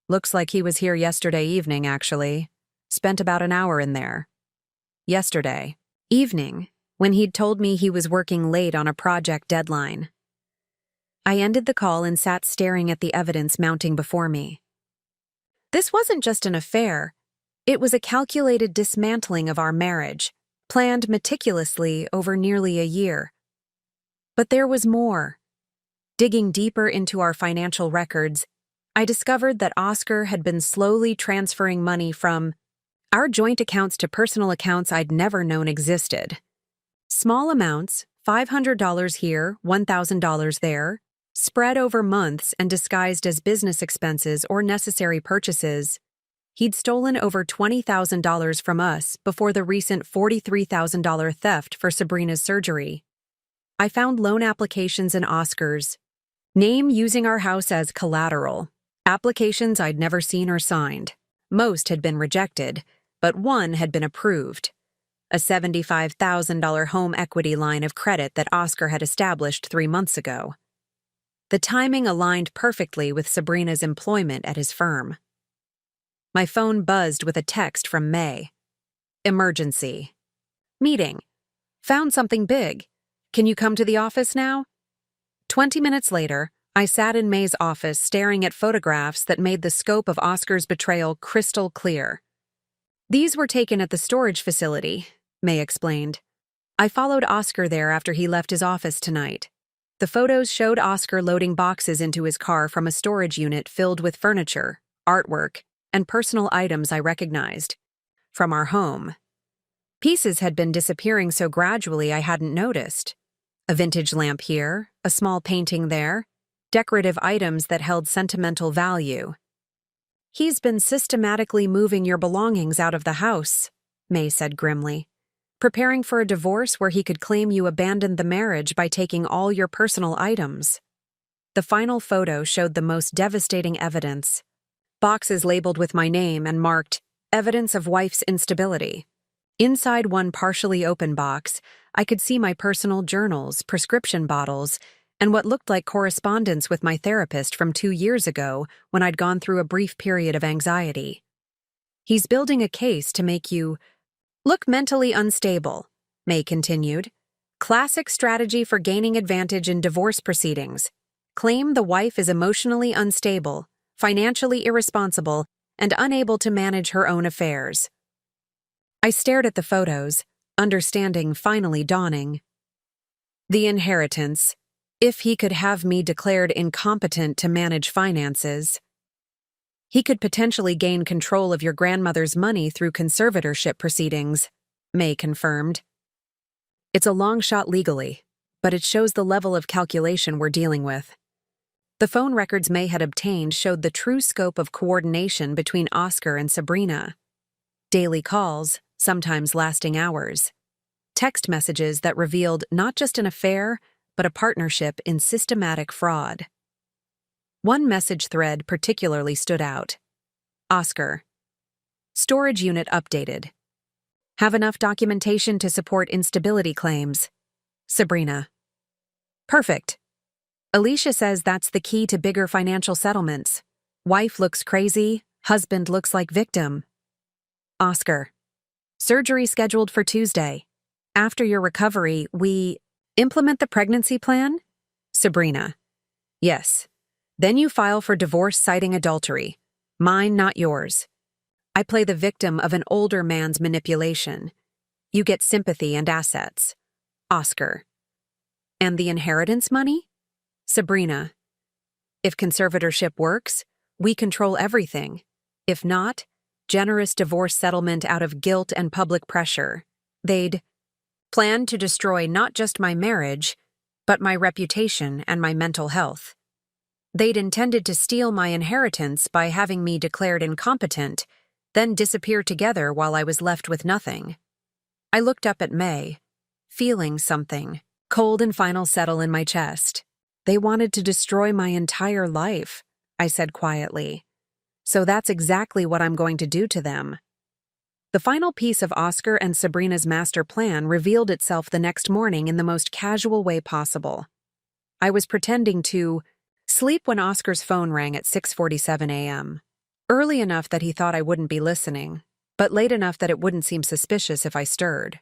Looks like he was here yesterday evening, actually. Spent about an hour in there. Yesterday evening, when he'd told me he was working late on a project deadline. I ended the call and sat staring at the evidence mounting before me. This wasn't just an affair. It was a calculated dismantling of our marriage, planned meticulously over nearly a year. But there was more. Digging deeper into our financial records, I discovered that Oscar had been slowly transferring money from our joint accounts to personal accounts I'd never known existed. Small amounts, $500 here, $1,000 there, spread over months and disguised as business expenses or necessary purchases. He'd stolen over $20,000 from us before the recent $43,000 theft for Sabrina's surgery. I found loan applications in Oscar's name using our house as collateral. Applications I'd never seen or signed. Most had been rejected, but one had been approved. A $75,000 home equity line of credit that Oscar had established 3 months ago. The timing aligned perfectly with Sabrina's employment at his firm. My phone buzzed with a text from May. Emergency. Meeting. Found something big. Can you come to the office now? 20 minutes later, I sat in May's office staring at photographs that made the scope of Oscar's betrayal crystal clear. These were taken at the storage facility, May explained. I followed Oscar there after he left his office tonight. The photos showed Oscar loading boxes into his car from a storage unit filled with furniture, artwork, and personal items I recognized from our home. Pieces had been disappearing so gradually I hadn't noticed. A vintage lamp here, a small painting there, decorative items that held sentimental value. He's been systematically moving your belongings out of the house, May said grimly. Preparing for a divorce where he could claim you abandoned the marriage by taking all your personal items. The final photo showed the most devastating evidence. Boxes labeled with my name and marked, "Evidence of wife's instability." Inside one partially open box, I could see my personal journals, prescription bottles, and what looked like correspondence with my therapist from 2 years ago when I'd gone through a brief period of anxiety. He's building a case to make you look mentally unstable, May continued. Classic strategy for gaining advantage in divorce proceedings. Claim the wife is emotionally unstable, financially irresponsible, and unable to manage her own affairs. I stared at the photos, understanding finally dawning. The inheritance. If he could have me declared incompetent to manage finances, he could potentially gain control of your grandmother's money through conservatorship proceedings, May confirmed. It's a long shot legally, but it shows the level of calculation we're dealing with. The phone records May had obtained showed the true scope of coordination between Oscar and Sabrina. Daily calls, sometimes lasting hours. Text messages that revealed not just an affair, but a partnership in systematic fraud. One message thread particularly stood out. Oscar. Storage unit updated. Have enough documentation to support instability claims. Sabrina. Perfect. Alicia says that's the key to bigger financial settlements. Wife looks crazy, husband looks like victim. Oscar. Surgery scheduled for Tuesday. After your recovery, we implement the pregnancy plan? Sabrina. Yes. Then you file for divorce citing adultery. Mine, not yours. I play the victim of an older man's manipulation. You get sympathy and assets. Oscar. And the inheritance money? Sabrina. If conservatorship works, we control everything. If not, generous divorce settlement out of guilt and public pressure. They'd plan to destroy not just my marriage, but my reputation and my mental health. They'd intended to steal my inheritance by having me declared incompetent, then disappear together while I was left with nothing. I looked up at May, feeling something, cold and final settle in my chest. They wanted to destroy my entire life, I said quietly. So that's exactly what I'm going to do to them. The final piece of Oscar and Sabrina's master plan revealed itself the next morning in the most casual way possible. I was pretending to sleep when Oscar's phone rang at 6:47 a.m., early enough that he thought I wouldn't be listening. but late enough that it wouldn't seem suspicious if I stirred.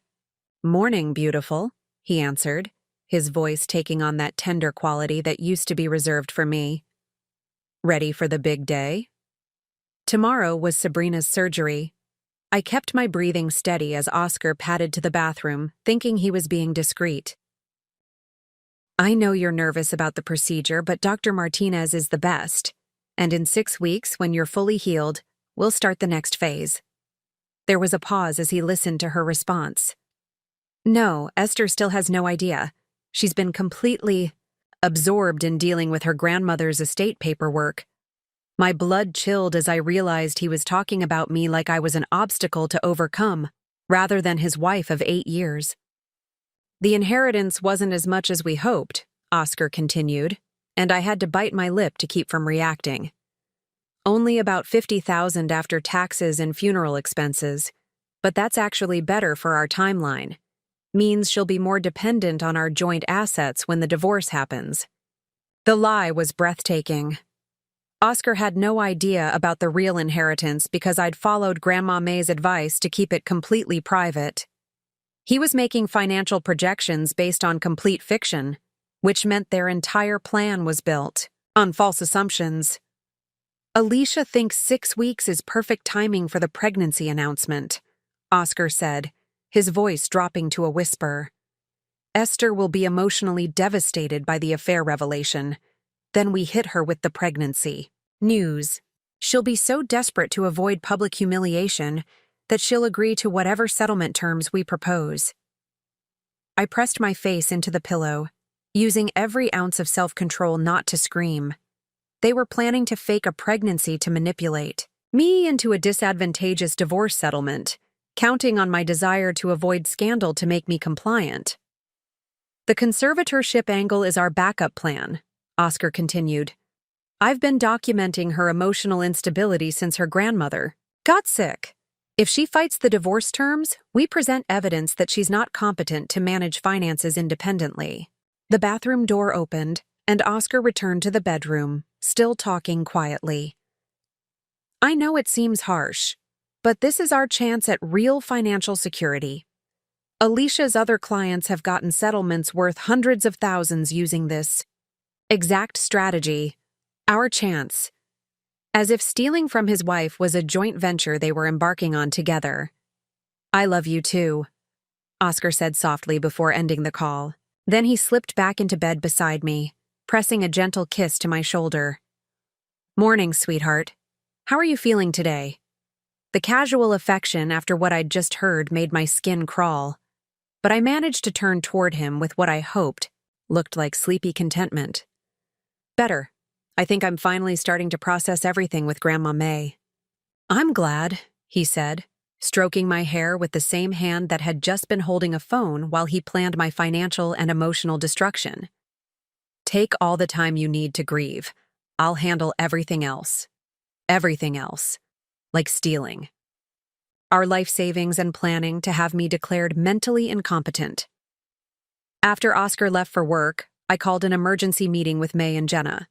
"Morning, beautiful," he answered, his voice taking on that tender quality that used to be reserved for me. "Ready for the big day?" Tomorrow was Sabrina's surgery. I kept my breathing steady as Oscar padded to the bathroom, thinking he was being discreet. "I know you're nervous about the procedure, but Dr. Martinez is the best. And in 6 weeks, when you're fully healed, we'll start the next phase." There was a pause as he listened to her response. "No, Esther still has no idea. She's been completely absorbed in dealing with her grandmother's estate paperwork." My blood chilled as I realized he was talking about me like I was an obstacle to overcome, rather than his wife of 8 years. "The inheritance wasn't as much as we hoped," Oscar continued, and I had to bite my lip to keep from reacting. "Only about $50,000 after taxes and funeral expenses, but that's actually better for our timeline. Means she'll be more dependent on our joint assets when the divorce happens." The lie was breathtaking. Oscar had no idea about the real inheritance because I'd followed Grandma May's advice to keep it completely private. He was making financial projections based on complete fiction, which meant their entire plan was built on false assumptions. "Alicia thinks 6 weeks is perfect timing for the pregnancy announcement," Oscar said, his voice dropping to a whisper. "Esther will be emotionally devastated by the affair revelation. Then we hit her with the pregnancy news. She'll be so desperate to avoid public humiliation that she'll agree to whatever settlement terms we propose." I pressed my face into the pillow, using every ounce of self-control not to scream. They were planning to fake a pregnancy to manipulate me into a disadvantageous divorce settlement, counting on my desire to avoid scandal to make me compliant. "The conservatorship angle is our backup plan," Oscar continued. "I've been documenting her emotional instability since her grandmother got sick. If she fights the divorce terms, we present evidence that she's not competent to manage finances independently." The bathroom door opened, and Oscar returned to the bedroom, still talking quietly. "I know it seems harsh, but this is our chance at real financial security. Alicia's other clients have gotten settlements worth hundreds of thousands using this exact strategy. Our chance." As if stealing from his wife was a joint venture they were embarking on together. "I love you too," Oscar said softly before ending the call. Then he slipped back into bed beside me, pressing a gentle kiss to my shoulder. "Morning, sweetheart. How are you feeling today?" The casual affection after what I'd just heard made my skin crawl, but I managed to turn toward him with what I hoped looked like sleepy contentment. "Better. I think I'm finally starting to process everything with Grandma May." "I'm glad," he said, stroking my hair with the same hand that had just been holding a phone while he planned my financial and emotional destruction. "Take all the time you need to grieve. I'll handle everything else. Everything else. Like stealing. Our life savings and planning to have me declared mentally incompetent." After Oscar left for work, I called an emergency meeting with May and Jenna.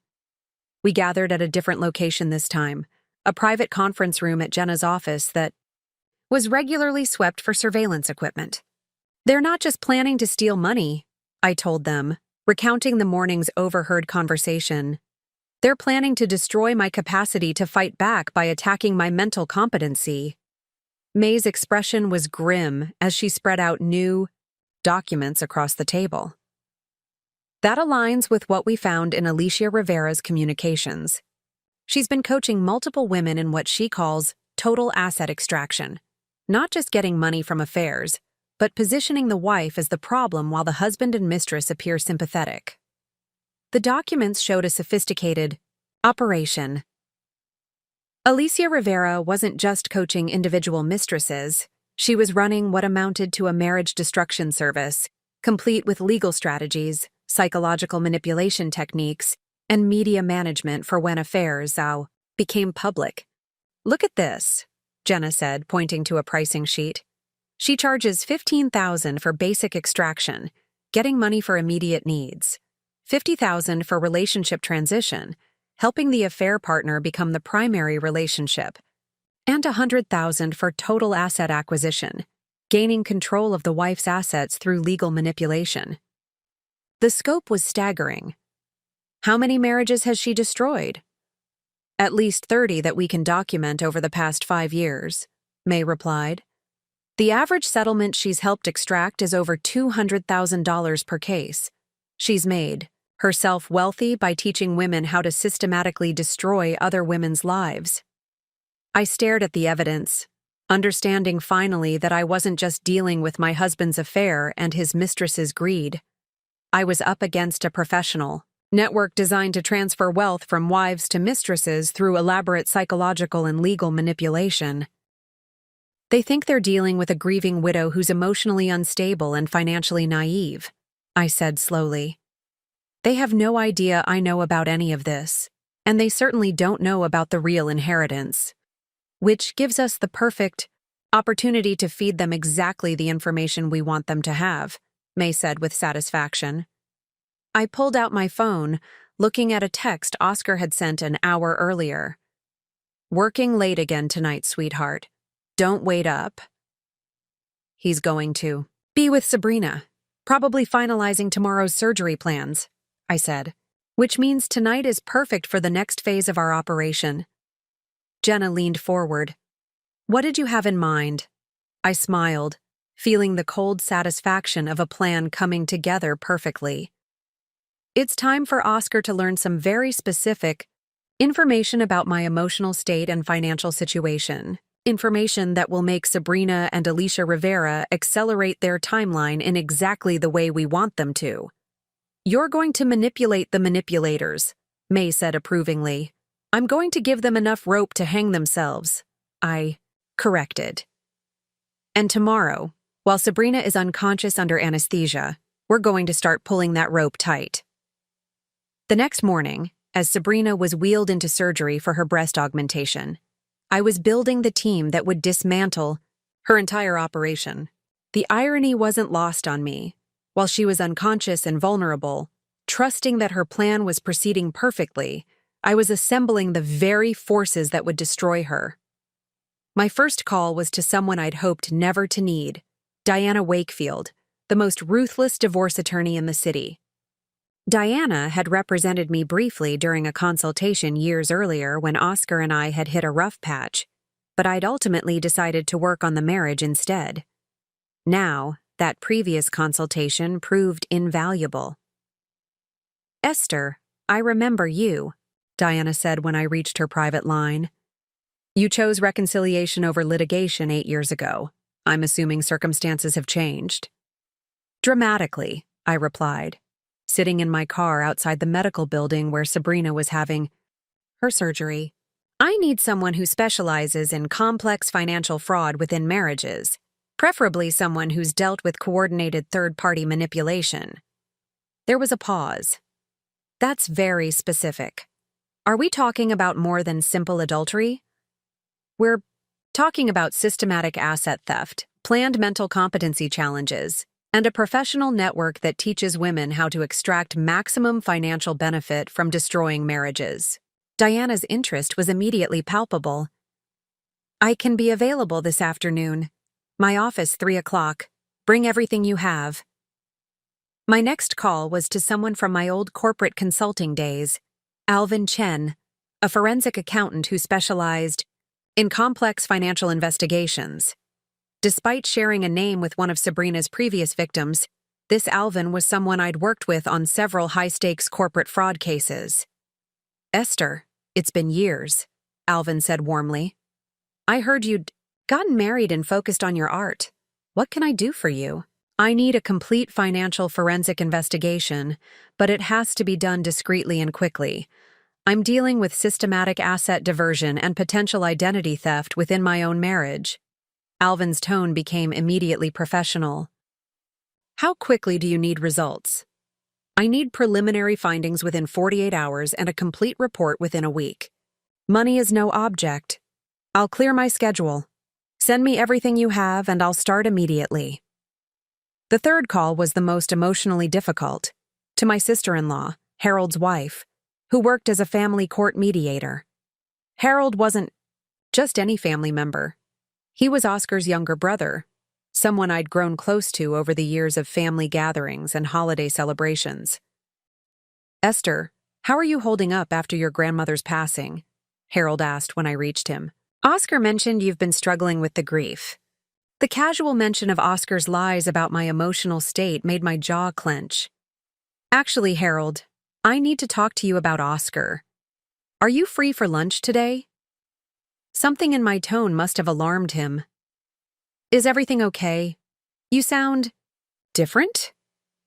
We gathered at a different location this time, a private conference room at Jenna's office that was regularly swept for surveillance equipment. "They're not just planning to steal money," I told them, recounting the morning's overheard conversation. "They're planning to destroy my capacity to fight back by attacking my mental competency." May's expression was grim as she spread out new documents across the table. That aligns with what we found in Alicia Rivera's communications. She's been coaching multiple women in what she calls total asset extraction, not just getting money from affairs, but positioning the wife as the problem while the husband and mistress appear sympathetic. The documents showed a sophisticated operation. Alicia Rivera wasn't just coaching individual mistresses, she was running what amounted to a marriage destruction service, complete with legal strategies, psychological manipulation techniques, and media management for when affairs became public. "Look at this," Jenna said, pointing to a pricing sheet. "She charges $15,000 for basic extraction, getting money for immediate needs. $50,000 for relationship transition, helping the affair partner become the primary relationship. and $100,000 for total asset acquisition, gaining control of the wife's assets through legal manipulation. The scope was staggering. How many marriages has she destroyed? At least 30 that we can document over the past 5 years, May replied. The average settlement she's helped extract is over $200,000 per case. She's made herself wealthy by teaching women how to systematically destroy other women's lives. I stared at the evidence, understanding finally that I wasn't just dealing with my husband's affair and his mistress's greed. I was up against a professional network designed to transfer wealth from wives to mistresses through elaborate psychological and legal manipulation. They think they're dealing with a grieving widow who's emotionally unstable and financially naive, I said slowly. They have no idea I know about any of this, and they certainly don't know about the real inheritance, which gives us the perfect opportunity to feed them exactly the information we want them to have, May said with satisfaction. I pulled out my phone, looking at a text Oscar had sent an hour earlier. Working late again tonight, sweetheart. Don't wait up. He's going to be with Sabrina, probably finalizing tomorrow's surgery plans, I said, which means tonight is perfect for the next phase of our operation. Jenna leaned forward. What did you have in mind? I smiled, feeling the cold satisfaction of a plan coming together perfectly. It's time for Oscar to learn some very specific information about my emotional state and financial situation. Information that will make Sabrina and Alicia Rivera accelerate their timeline in exactly the way we want them to. You're going to manipulate the manipulators, May said approvingly. I'm going to give them enough rope to hang themselves, I corrected. And tomorrow, while Sabrina is unconscious under anesthesia, we're going to start pulling that rope tight. The next morning, as Sabrina was wheeled into surgery for her breast augmentation, I was building the team that would dismantle her entire operation. The irony wasn't lost on me. While she was unconscious and vulnerable, trusting that her plan was proceeding perfectly, I was assembling the very forces that would destroy her. My first call was to someone I'd hoped never to need, Diana Wakefield, the most ruthless divorce attorney in the city. Diana had represented me briefly during a consultation years earlier when Oscar and I had hit a rough patch, but I'd ultimately decided to work on the marriage instead. Now, that previous consultation proved invaluable. Esther, I remember you, Diana said when I reached her private line. You chose reconciliation over litigation 8 years ago. I'm assuming circumstances have changed. Dramatically, I replied, sitting in my car outside the medical building where Sabrina was having her surgery. I need someone who specializes in complex financial fraud within marriages, preferably someone who's dealt with coordinated third-party manipulation. There was a pause. That's very specific. Are we talking about more than simple adultery? We're talking about systematic asset theft, planned mental competency challenges, and a professional network that teaches women how to extract maximum financial benefit from destroying marriages. Diana's interest was immediately palpable. I can be available this afternoon. My office 3 o'clock. Bring everything you have. My next call was to someone from my old corporate consulting days, Alvin Chen, a forensic accountant who specialized in complex financial investigations. Despite sharing a name with one of Sabrina's previous victims, this Alvin was someone I'd worked with on several high-stakes corporate fraud cases. Esther, it's been years, Alvin said warmly. I heard you'd gotten married and focused on your art. What can I do for you? I need a complete financial forensic investigation, but it has to be done discreetly and quickly. I'm dealing with systematic asset diversion and potential identity theft within my own marriage. Alvin's tone became immediately professional. How quickly do you need results? I need preliminary findings within 48 hours and a complete report within a week. Money is no object. I'll clear my schedule. Send me everything you have and I'll start immediately. The third call was the most emotionally difficult, to my sister-in-law, Harold's wife, who worked as a family court mediator. Harold wasn't Just any family member. He was Oscar's younger brother, someone I'd grown close to over the years of family gatherings and holiday celebrations. Esther, how are you holding up after your grandmother's passing? Harold asked when I reached him. Oscar mentioned you've been struggling with the grief. The casual mention of Oscar's lies about my emotional state made my jaw clench. Actually, Harold, I need to talk to you about Oscar. Are you free for lunch today? Something in my tone must have alarmed him. Is everything okay? You sound different?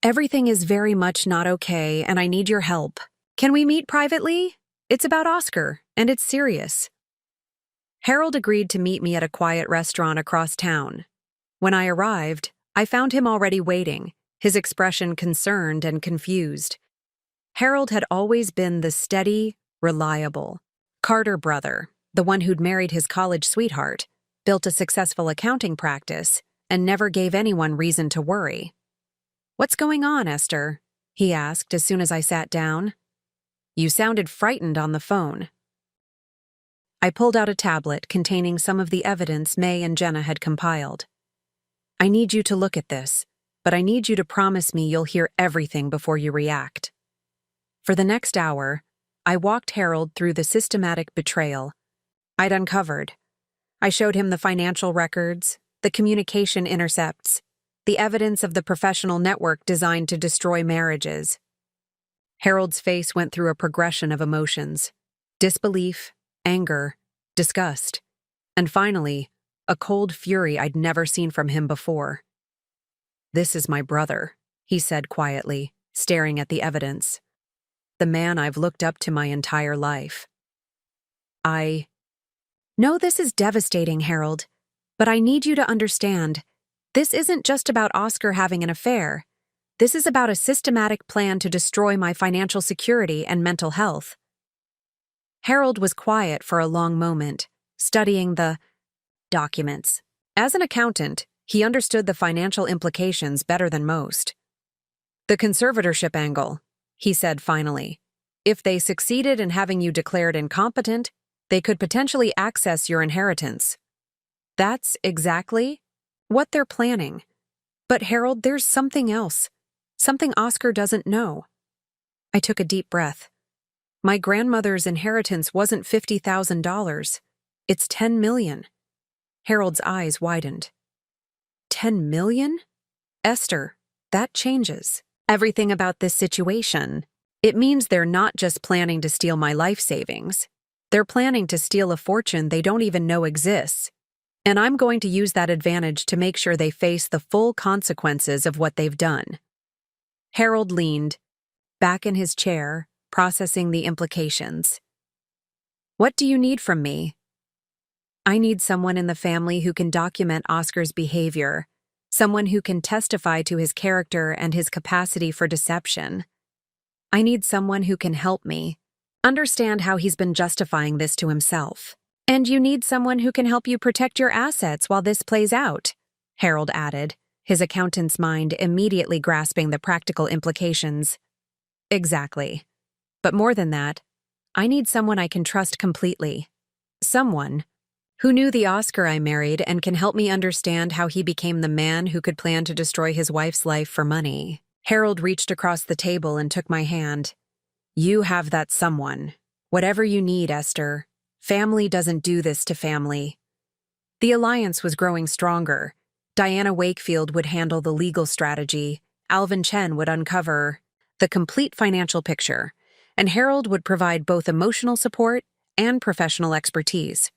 Everything is very much not okay, and I need your help. Can we meet privately? It's about Oscar, and it's serious. Harold agreed to meet me at a quiet restaurant across town. When I arrived, I found him already waiting, his expression concerned and confused. Harold had always been the steady, reliable Carter brother, the one who'd married his college sweetheart, built a successful accounting practice, and never gave anyone reason to worry. What's going on, Esther? He asked as soon as I sat down. You sounded frightened on the phone. I pulled out a tablet containing some of the evidence May and Jenna had compiled. I need you to look at this, but I need you to promise me you'll hear everything before you react. For the next hour, I walked Harold through the systematic betrayal I'd uncovered. I showed him the financial records, the communication intercepts, the evidence of the professional network designed to destroy marriages. Harold's face went through a progression of emotions: disbelief, anger, disgust, and finally, a cold fury I'd never seen from him before. This is my brother, he said quietly, staring at the evidence. The man I've looked up to my entire life. I know this is devastating, Harold, but I need you to understand, this isn't just about Oscar having an affair. This is about a systematic plan to destroy my financial security and mental health. Harold was quiet for a long moment, studying the documents. As an accountant, he understood the financial implications better than most. The conservatorship angle, he said finally. If they succeeded in having you declared incompetent, they could potentially access your inheritance. That's exactly what they're planning. But Harold, there's something else. Something Oscar doesn't know. I took a deep breath. My grandmother's inheritance wasn't $50,000. It's $10 million. Harold's eyes widened. $10 million? Esther, that changes everything about this situation. It means they're not just planning to steal my life savings. They're planning to steal a fortune they don't even know exists. And I'm going to use that advantage to make sure they face the full consequences of what they've done. Harold leaned, back in his chair, processing the implications. What do you need from me? I need someone in the family who can document Oscar's behavior, someone who can testify to his character and his capacity for deception. I need someone who can help me understand how he's been justifying this to himself. And you need someone who can help you protect your assets while this plays out, Harold added, his accountant's mind immediately grasping the practical implications. Exactly. But more than that, I need someone I can trust completely. Someone who knew the Oscar I married and can help me understand how he became the man who could plan to destroy his wife's life for money. Harold reached across the table and took my hand. You have that someone. Whatever you need, Esther. Family doesn't do this to family. The alliance was growing stronger. Diana Wakefield would handle the legal strategy, Alvin Chen would uncover the complete financial picture, and Harold would provide both emotional support and professional expertise.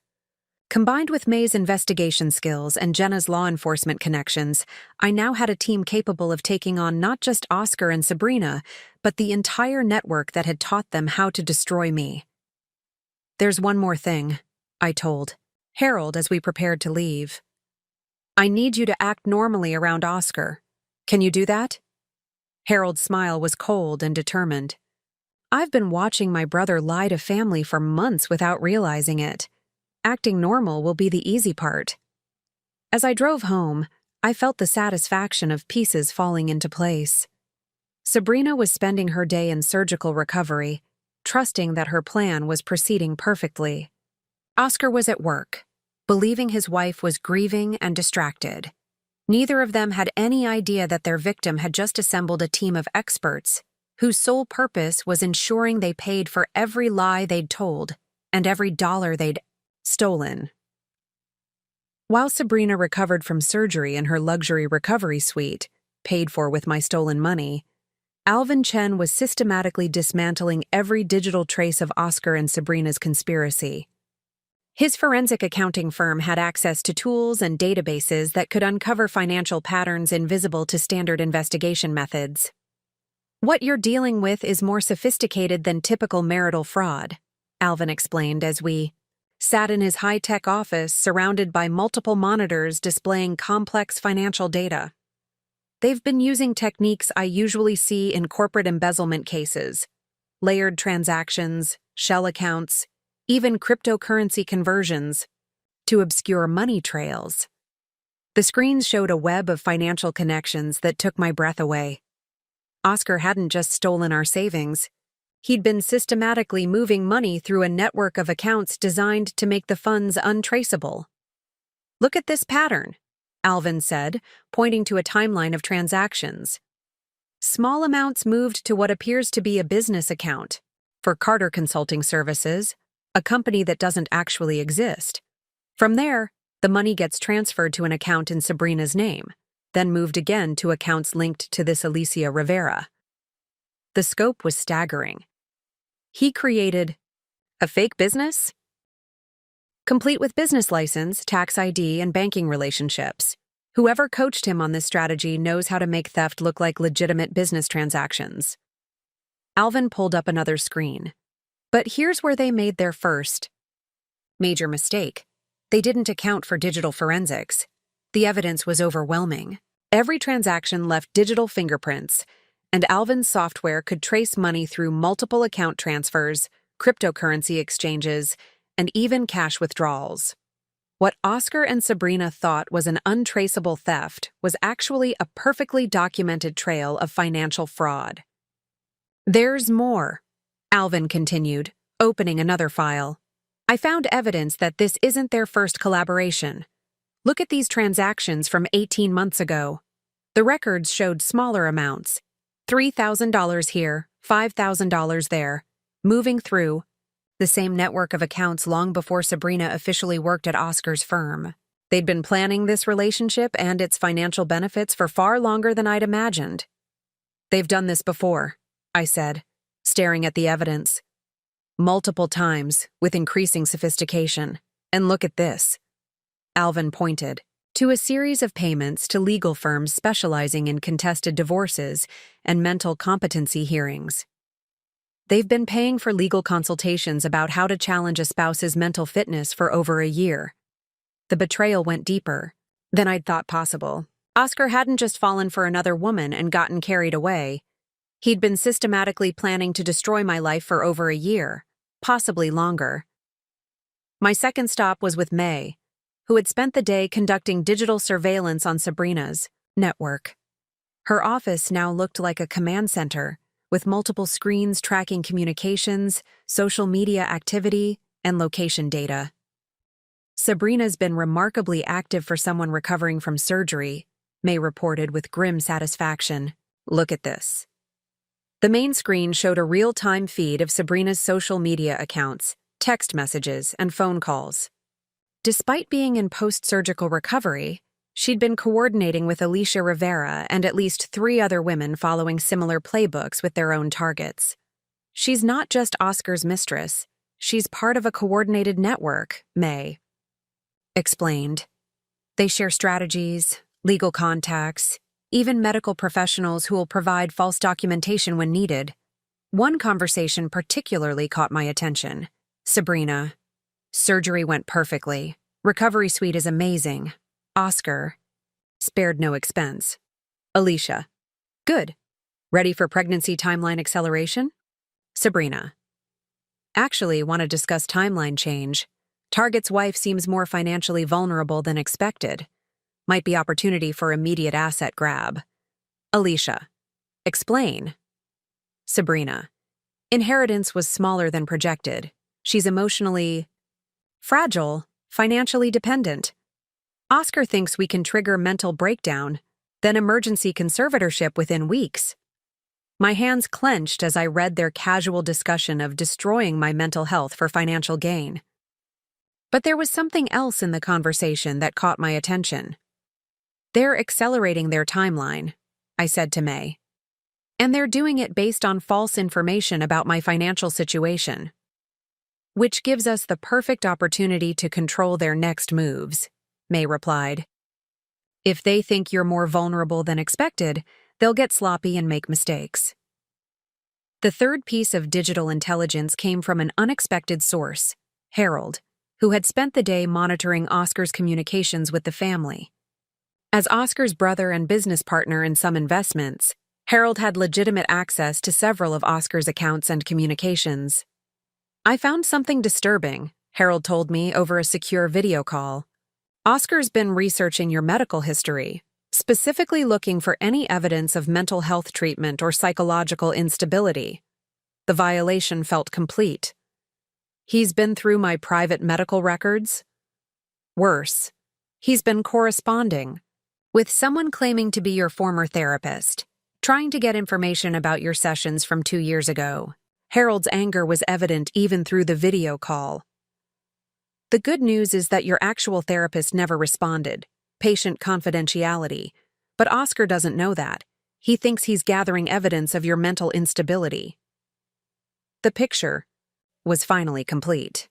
Combined with May's investigation skills and Jenna's law enforcement connections, I now had a team capable of taking on not just Oscar and Sabrina, but the entire network that had taught them how to destroy me. There's one more thing, I told Harold as we prepared to leave. I need you to act normally around Oscar. Can you do that? Harold's smile was cold and determined. I've been watching my brother lie to family for months without realizing it. Acting normal will be the easy part. As I drove home, I felt the satisfaction of pieces falling into place. Sabrina was spending her day in surgical recovery, trusting that her plan was proceeding perfectly. Oscar was at work, believing his wife was grieving and distracted. Neither of them had any idea that their victim had just assembled a team of experts whose sole purpose was ensuring they paid for every lie they'd told and every dollar they'd stolen. While Sabrina recovered from surgery in her luxury recovery suite, paid for with my stolen money, Alvin Chen was systematically dismantling every digital trace of Oscar and Sabrina's conspiracy. His forensic accounting firm had access to tools and databases that could uncover financial patterns invisible to standard investigation methods. What you're dealing with is more sophisticated than typical marital fraud, Alvin explained as we sat in his high-tech office surrounded by multiple monitors displaying complex financial data. They've been using techniques I usually see in corporate embezzlement cases: layered transactions, shell accounts, even cryptocurrency conversions, to obscure money trails. The screens showed a web of financial connections that took my breath away. Oscar hadn't just stolen our savings. He'd been systematically moving money through a network of accounts designed to make the funds untraceable. "Look at this pattern," Alvin said, pointing to a timeline of transactions. Small amounts moved to what appears to be a business account for Carter Consulting Services, a company that doesn't actually exist. From there, the money gets transferred to an account in Sabrina's name, then moved again to accounts linked to this Alicia Rivera. The scope was staggering. He created a fake business, complete with business license, tax ID, and banking relationships. Whoever coached him on this strategy knows how to make theft look like legitimate business transactions. Alvin pulled up another screen. But here's where they made their first major mistake. They didn't account for digital forensics. The evidence was overwhelming. Every transaction left digital fingerprints, and Alvin's software could trace money through multiple account transfers, cryptocurrency exchanges, and even cash withdrawals. What Oscar and Sabrina thought was an untraceable theft was actually a perfectly documented trail of financial fraud. "There's more," Alvin continued, opening another file. "I found evidence that this isn't their first collaboration. Look at these transactions from 18 months ago. The records showed smaller amounts. $3,000 here, $5,000 there, moving through the same network of accounts long before Sabrina officially worked at Oscar's firm. They'd been planning this relationship and its financial benefits for far longer than I'd imagined." "They've done this before," I said, staring at the evidence. "Multiple times, with increasing sophistication. And look at this." Alvin pointed to a series of payments to legal firms specializing in contested divorces and mental competency hearings. They've been paying for legal consultations about how to challenge a spouse's mental fitness for over a year. The betrayal went deeper than I'd thought possible. Oscar hadn't just fallen for another woman and gotten carried away. He'd been systematically planning to destroy my life for over a year, possibly longer. My second stop was with May, who had spent the day conducting digital surveillance on Sabrina's network. Her office now looked like a command center, with multiple screens tracking communications, social media activity, and location data. "Sabrina's been remarkably active for someone recovering from surgery," May reported with grim satisfaction. "Look at this." The main screen showed a real-time feed of Sabrina's social media accounts, text messages, and phone calls. Despite being in post-surgical recovery, she'd been coordinating with Alicia Rivera and at least 3 other women following similar playbooks with their own targets. "She's not just Oscar's mistress. She's part of a coordinated network," May explained. "They share strategies, legal contacts, even medical professionals who will provide false documentation when needed. One conversation particularly caught my attention. Sabrina: "Surgery went perfectly. Recovery suite is amazing. Oscar: "Spared no expense." Alicia: "Good. Ready for pregnancy timeline acceleration?" Sabrina: "Actually, want to discuss timeline change. Target's wife seems more financially vulnerable than expected. Might be opportunity for immediate asset grab." Alicia: "Explain." Sabrina: "Inheritance was smaller than projected. She's emotionally fragile, financially dependent. Oscar thinks we can trigger mental breakdown, then emergency conservatorship within weeks. My hands clenched as I read their casual discussion of destroying my mental health for financial gain. But there was something else in the conversation that caught my attention. "They're accelerating their timeline," I said to May. "And they're doing it based on false information about my financial situation. Which gives us the perfect opportunity to control their next moves," May replied. "If they think you're more vulnerable than expected, they'll get sloppy and make mistakes." The third piece of digital intelligence came from an unexpected source, Harold, who had spent the day monitoring Oscar's communications with the family. As Oscar's brother and business partner in some investments, Harold had legitimate access to several of Oscar's accounts and communications. "I found something disturbing," Harold told me over a secure video call. "Oscar's been researching your medical history, specifically looking for any evidence of mental health treatment or psychological instability." The violation felt complete. "He's been through my private medical records?" "Worse, he's been corresponding with someone claiming to be your former therapist, trying to get information about your sessions from 2 years ago." Harold's anger was evident even through the video call. "The good news is that your actual therapist never responded. Patient confidentiality. But Oscar doesn't know that. He thinks he's gathering evidence of your mental instability." The picture was finally complete.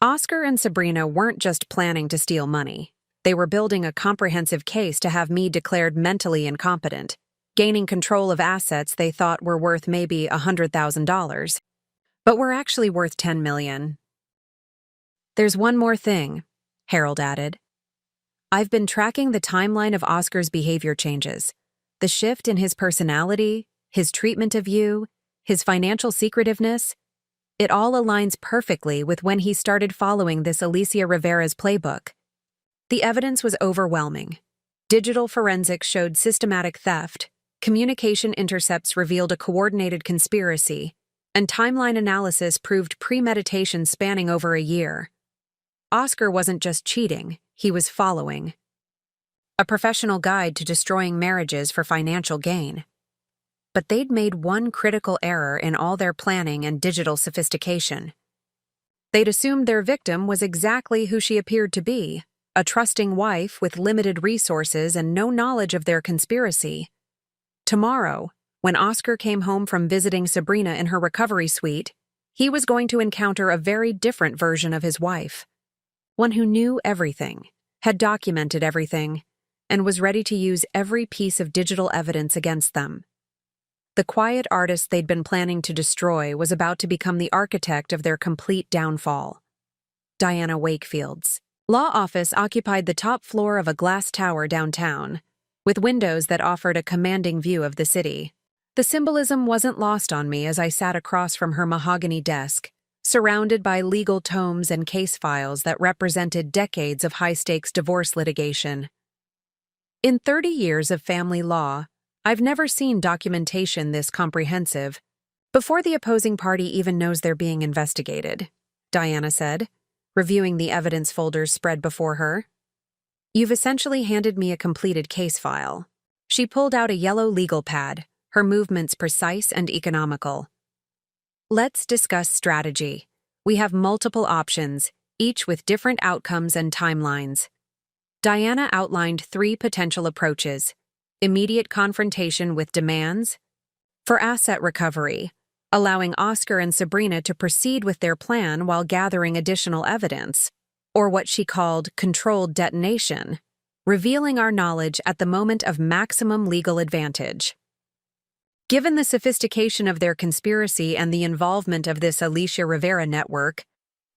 Oscar and Sabrina weren't just planning to steal money. They were building a comprehensive case to have me declared mentally incompetent, gaining control of assets they thought were worth maybe $100,000, but were actually worth $10 million. "There's one more thing," Harold added. "I've been tracking the timeline of Oscar's behavior changes. The shift in his personality, his treatment of you, his financial secretiveness, it all aligns perfectly with when he started following this Alicia Rivera's playbook." The evidence was overwhelming. Digital forensics showed systematic theft, communication intercepts revealed a coordinated conspiracy, and timeline analysis proved premeditation spanning over a year. Oscar wasn't just cheating, he was following. A professional guide to destroying marriages for financial gain. But they'd made one critical error in all their planning and digital sophistication. They'd assumed their victim was exactly who she appeared to be, a trusting wife with limited resources and no knowledge of their conspiracy. Tomorrow, when Oscar came home from visiting Sabrina in her recovery suite, he was going to encounter a very different version of his wife. One who knew everything, had documented everything, and was ready to use every piece of digital evidence against them. The quiet artist they'd been planning to destroy was about to become the architect of their complete downfall. Diana Wakefield's law office occupied the top floor of a glass tower downtown, with windows that offered a commanding view of the city. The symbolism wasn't lost on me as I sat across from her mahogany desk, surrounded by legal tomes and case files that represented decades of high-stakes divorce litigation. In 30 years of family law, I've never seen documentation this comprehensive, before the opposing party even knows they're being investigated, Diana said, reviewing the evidence folders spread before her. "You've essentially handed me a completed case file." She pulled out a yellow legal pad, her movements precise and economical. "Let's discuss strategy. We have multiple options, each with different outcomes and timelines." Diana outlined 3 potential approaches: immediate confrontation with demands, for asset recovery, allowing Oscar and Sabrina to proceed with their plan while gathering additional evidence, or what she called controlled detonation, revealing our knowledge at the moment of maximum legal advantage. Given the sophistication of their conspiracy and the involvement of this Alicia Rivera network,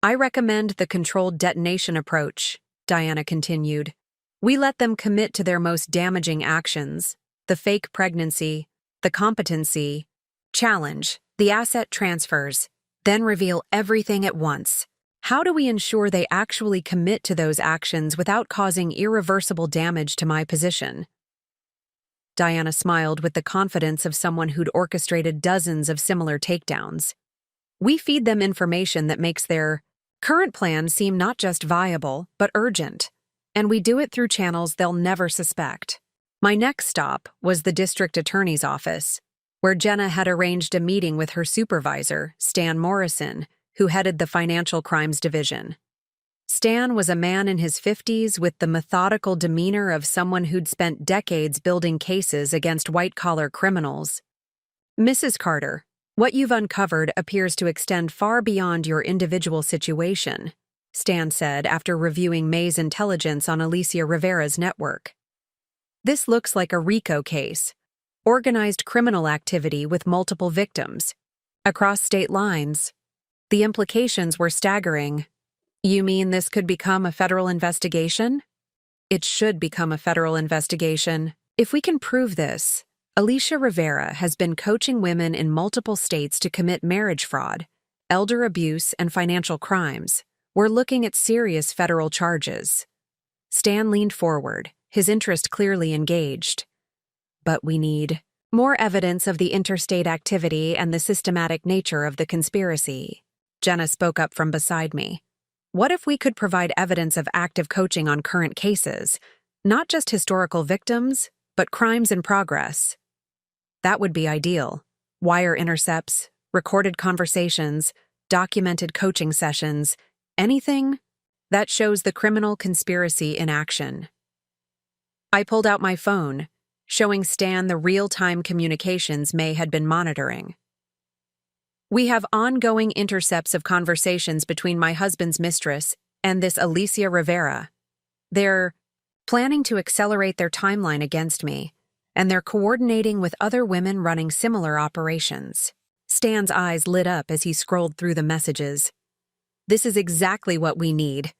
I recommend the controlled detonation approach, Diana continued. We let them commit to their most damaging actions, the fake pregnancy, the competency, challenge, the asset transfers, then reveal everything at once. How do we ensure they actually commit to those actions without causing irreversible damage to my position? Diana smiled with the confidence of someone who'd orchestrated dozens of similar takedowns. We feed them information that makes their Current plans seem not just viable, but urgent, and we do it through channels they'll never suspect. My next stop was the district attorney's office, where Jenna had arranged a meeting with her supervisor, Stan Morrison, who headed the Financial Crimes Division. Stan was a man in his 50s with the methodical demeanor of someone who'd spent decades building cases against white-collar criminals. "Mrs. Carter, what you've uncovered appears to extend far beyond your individual situation," Stan said after reviewing May's intelligence on Alicia Rivera's network. "This looks like a RICO case, organized criminal activity with multiple victims, across state lines. The implications were staggering." "You mean this could become a federal investigation?" "It should become a federal investigation. If we can prove this, Alicia Rivera has been coaching women in multiple states to commit marriage fraud, elder abuse, and financial crimes. We're looking at serious federal charges." Stan leaned forward, his interest clearly engaged. "But we need more evidence of the interstate activity and the systematic nature of the conspiracy." Jenna spoke up from beside me. "What if we could provide evidence of active coaching on current cases, not just historical victims, but crimes in progress?" "That would be ideal. Wire intercepts, recorded conversations, documented coaching sessions, anything that shows the criminal conspiracy in action." I pulled out my phone, showing Stan the real-time communications May had been monitoring. "We have ongoing intercepts of conversations between my husband's mistress and this Alicia Rivera. They're planning to accelerate their timeline against me, and they're coordinating with other women running similar operations." Stan's eyes lit up as he scrolled through the messages. "This is exactly what we need.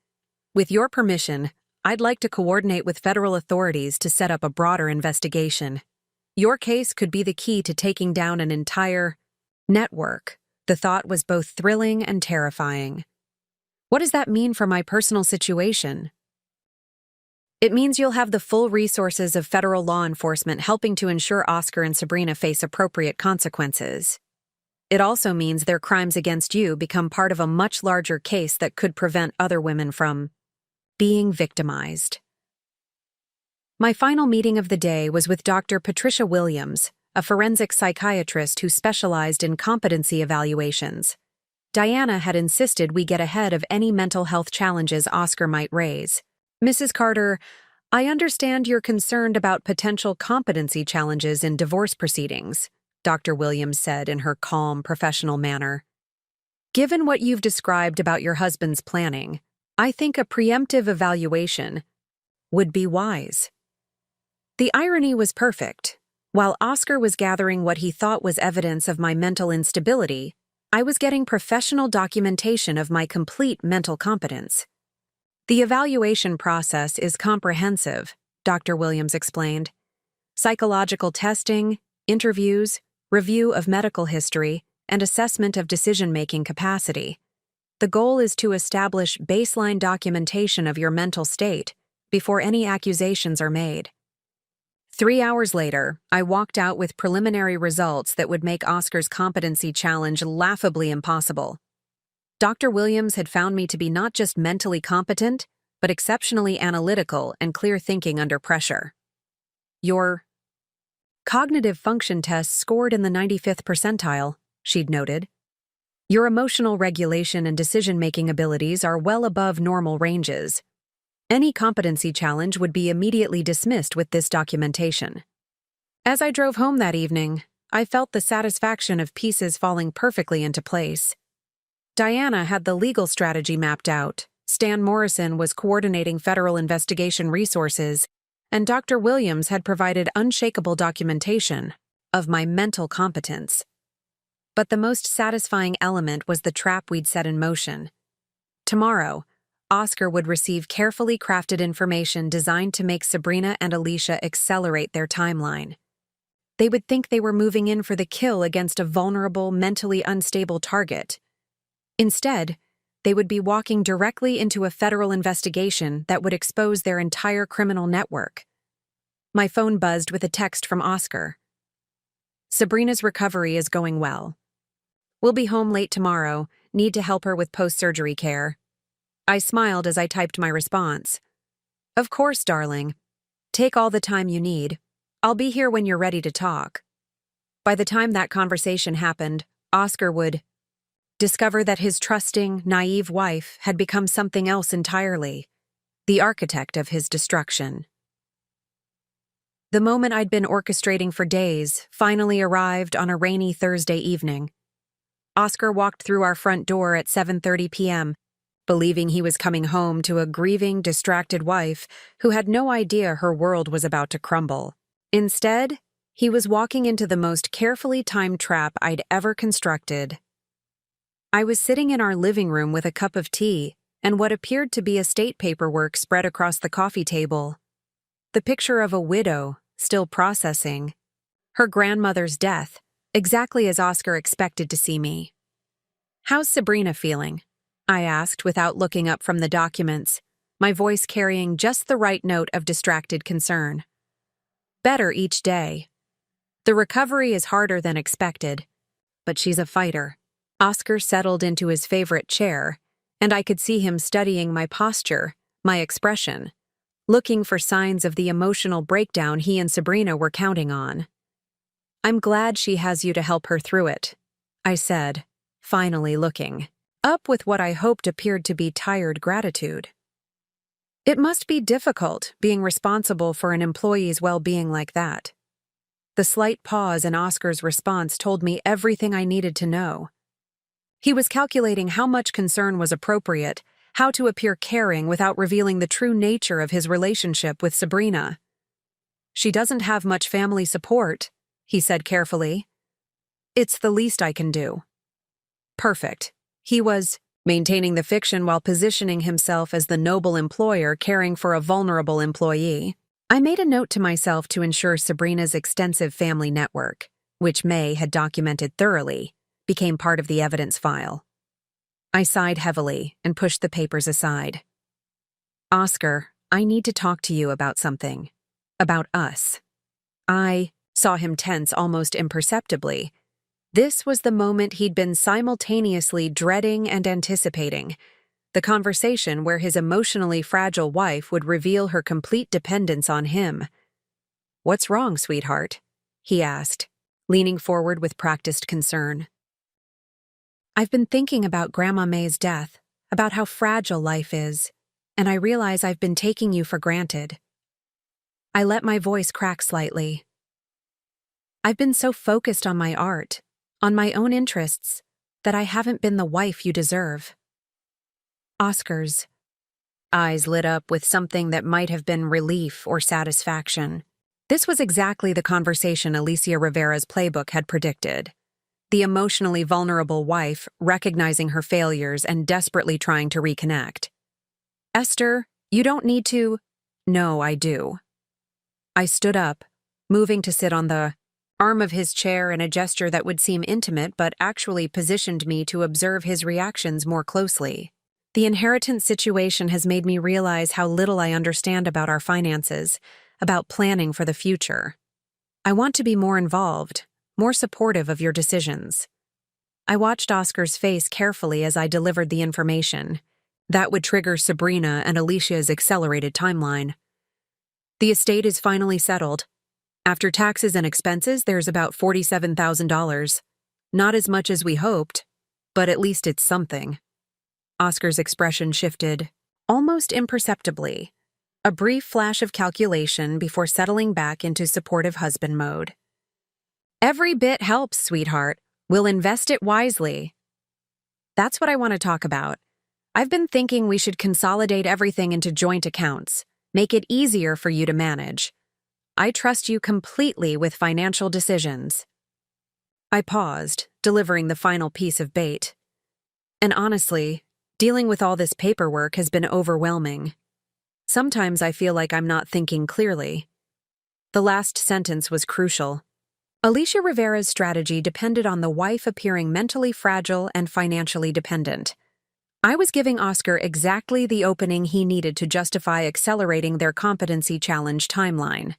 With your permission, I'd like to coordinate with federal authorities to set up a broader investigation. Your case could be the key to taking down an entire network." The thought was both thrilling and terrifying. "What does that mean for my personal situation?" "It means you'll have the full resources of federal law enforcement helping to ensure Oscar and Sabrina face appropriate consequences. It also means their crimes against you become part of a much larger case that could prevent other women from being victimized." My final meeting of the day was with Dr. Patricia Williams, a forensic psychiatrist who specialized in competency evaluations. Diana had insisted we get ahead of any mental health challenges Oscar might raise. "Mrs. Carter, I understand you're concerned about potential competency challenges in divorce proceedings," Dr. Williams said in her calm, professional manner. "Given what you've described about your husband's planning, I think a preemptive evaluation would be wise." The irony was perfect. While Oscar was gathering what he thought was evidence of my mental instability, I was getting professional documentation of my complete mental competence. "The evaluation process is comprehensive," Dr. Williams explained. "Psychological testing, interviews, review of medical history, and assessment of decision-making capacity. The goal is to establish baseline documentation of your mental state before any accusations are made." 3 hours later, I walked out with preliminary results that would make Oscar's competency challenge laughably impossible. Dr. Williams had found me to be not just mentally competent, but exceptionally analytical and clear-thinking under pressure. "Your cognitive function test scored in the 95th percentile," she'd noted. "Your emotional regulation and decision-making abilities are well above normal ranges. Any competency challenge would be immediately dismissed with this documentation." As I drove home that evening, I felt the satisfaction of pieces falling perfectly into place. Diana had the legal strategy mapped out, Stan Morrison was coordinating federal investigation resources, and Dr. Williams had provided unshakable documentation of my mental competence. But the most satisfying element was the trap we'd set in motion. Tomorrow, Oscar would receive carefully crafted information designed to make Sabrina and Alicia accelerate their timeline. They would think they were moving in for the kill against a vulnerable, mentally unstable target. Instead, they would be walking directly into a federal investigation that would expose their entire criminal network. My phone buzzed with a text from Oscar. "Sabrina's recovery is going well. We'll be home late tomorrow, need to help her with post-surgery care. I smiled as I typed my response. Of course, darling. Take all the time you need. I'll be here when you're ready to talk. By the time that conversation happened, Oscar would discover that his trusting, naive wife had become something else entirely, the architect of his destruction. The moment I'd been orchestrating for days finally arrived on a rainy Thursday evening. Oscar walked through our front door at 7:30 p.m., believing he was coming home to a grieving, distracted wife who had no idea her world was about to crumble. Instead, he was walking into the most carefully timed trap I'd ever constructed. I was sitting in our living room with a cup of tea and what appeared to be estate paperwork spread across the coffee table. The picture of a widow, still processing her grandmother's death, exactly as Oscar expected to see me. "How's Sabrina feeling?" I asked without looking up from the documents, my voice carrying just the right note of distracted concern. "Better each day. The recovery is harder than expected, but she's a fighter." Oscar settled into his favorite chair, and I could see him studying my posture, my expression, looking for signs of the emotional breakdown he and Sabrina were counting on. "I'm glad she has you to help her through it," I said, finally looking up with what I hoped appeared to be tired gratitude. It must be difficult being responsible for an employee's well-being like that. The slight pause in Oscar's response told me everything I needed to know. He was calculating how much concern was appropriate, how to appear caring without revealing the true nature of his relationship with Sabrina. "She doesn't have much family support," he said carefully. "It's the least I can do." Perfect. He was maintaining the fiction while positioning himself as the noble employer caring for a vulnerable employee. I made a note to myself to ensure Sabrina's extensive family network, which May had documented thoroughly, became part of the evidence file. I sighed heavily and pushed the papers aside. "Oscar, I need to talk to you about something. About us." I saw him tense almost imperceptibly. This was the moment he'd been simultaneously dreading and anticipating, the conversation where his emotionally fragile wife would reveal her complete dependence on him. "What's wrong, sweetheart?" he asked, leaning forward with practiced concern. "I've been thinking about Grandma May's death, about how fragile life is, and I realize I've been taking you for granted." I let my voice crack slightly. "I've been so focused on my art, on my own interests, that I haven't been the wife you deserve." Oscar's eyes lit up with something that might have been relief or satisfaction. This was exactly the conversation Alicia Rivera's playbook had predicted. The emotionally vulnerable wife recognizing her failures and desperately trying to reconnect. "Esther, you don't need to—" "No, I do." I stood up, moving to sit on the arm of his chair in a gesture that would seem intimate but actually positioned me to observe his reactions more closely. The inheritance situation has made me realize how little I understand about our finances, about planning for the future. I want to be more involved, more supportive of your decisions. I watched Oscar's face carefully as I delivered the information. That would trigger Sabrina and Alicia's accelerated timeline. "The estate is finally settled. After taxes and expenses, there's about $47,000. Not as much as we hoped, but at least it's something." Oscar's expression shifted, almost imperceptibly, a brief flash of calculation before settling back into supportive husband mode. "Every bit helps, sweetheart. We'll invest it wisely." "That's what I want to talk about. I've been thinking we should consolidate everything into joint accounts, make it easier for you to manage. I trust you completely with financial decisions." I paused, delivering the final piece of bait. And honestly, dealing with all this paperwork has been overwhelming. Sometimes I feel like I'm not thinking clearly. The last sentence was crucial. Alicia Rivera's strategy depended on the wife appearing mentally fragile and financially dependent. I was giving Oscar exactly the opening he needed to justify accelerating their competency challenge timeline.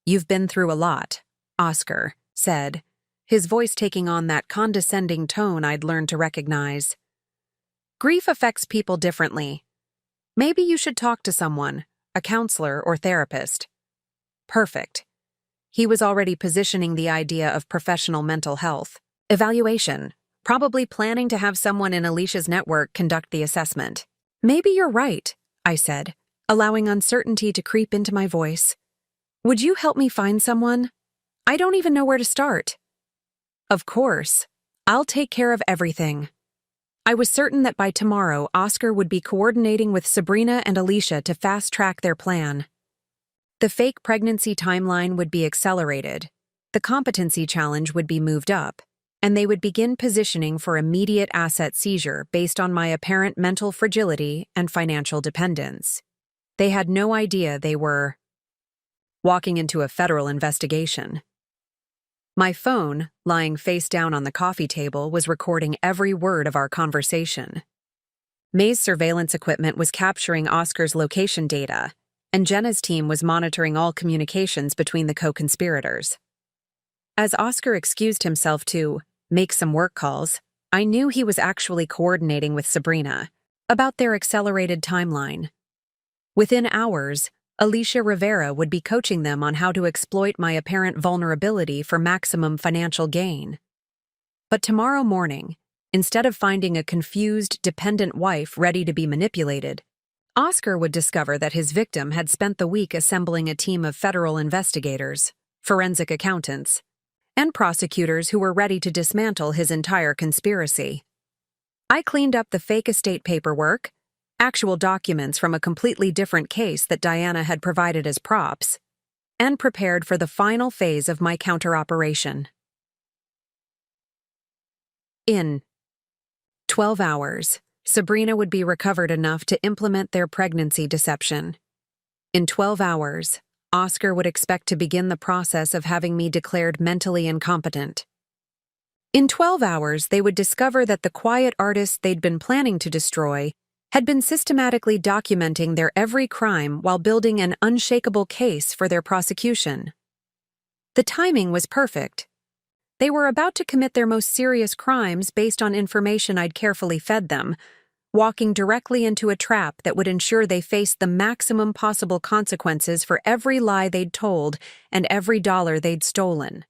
"You've been through a lot," Oscar said, his voice taking on that condescending tone I'd learned to recognize. "Grief affects people differently," Maybe you should talk to someone, a counselor or therapist. Perfect. He was already positioning the idea of professional mental health evaluation, probably planning to have someone in Alicia's network conduct the assessment. Maybe you're right, I said, allowing uncertainty to creep into my voice. Would you help me find someone? I don't even know where to start. Of course. I'll take care of everything. I was certain that by tomorrow, Oscar would be coordinating with Sabrina and Alicia to fast-track their plan. The fake pregnancy timeline would be accelerated, the competency challenge would be moved up, and they would begin positioning for immediate asset seizure based on my apparent mental fragility and financial dependence. They had no idea they were walking into a federal investigation. My phone, lying face down on the coffee table, was recording every word of our conversation. May's surveillance equipment was capturing Oscar's location data, and Jenna's team was monitoring all communications between the co-conspirators. As Oscar excused himself to make some work calls, I knew he was actually coordinating with Sabrina about their accelerated timeline. Within hours, Alicia Rivera would be coaching them on how to exploit my apparent vulnerability for maximum financial gain. But tomorrow morning, instead of finding a confused, dependent wife ready to be manipulated, Oscar would discover that his victim had spent the week assembling a team of federal investigators, forensic accountants, and prosecutors who were ready to dismantle his entire conspiracy. I cleaned up the fake estate paperwork, actual documents from a completely different case that Diana had provided as props, and prepared for the final phase of my counter-operation. In 12 hours, Sabrina would be recovered enough to implement their pregnancy deception. In 12 hours, Oscar would expect to begin the process of having me declared mentally incompetent. In 12 hours, they would discover that the quiet artists they'd been planning to destroy had been systematically documenting their every crime while building an unshakable case for their prosecution. The timing was perfect. They were about to commit their most serious crimes based on information I'd carefully fed them, walking directly into a trap that would ensure they faced the maximum possible consequences for every lie they'd told and every dollar they'd stolen.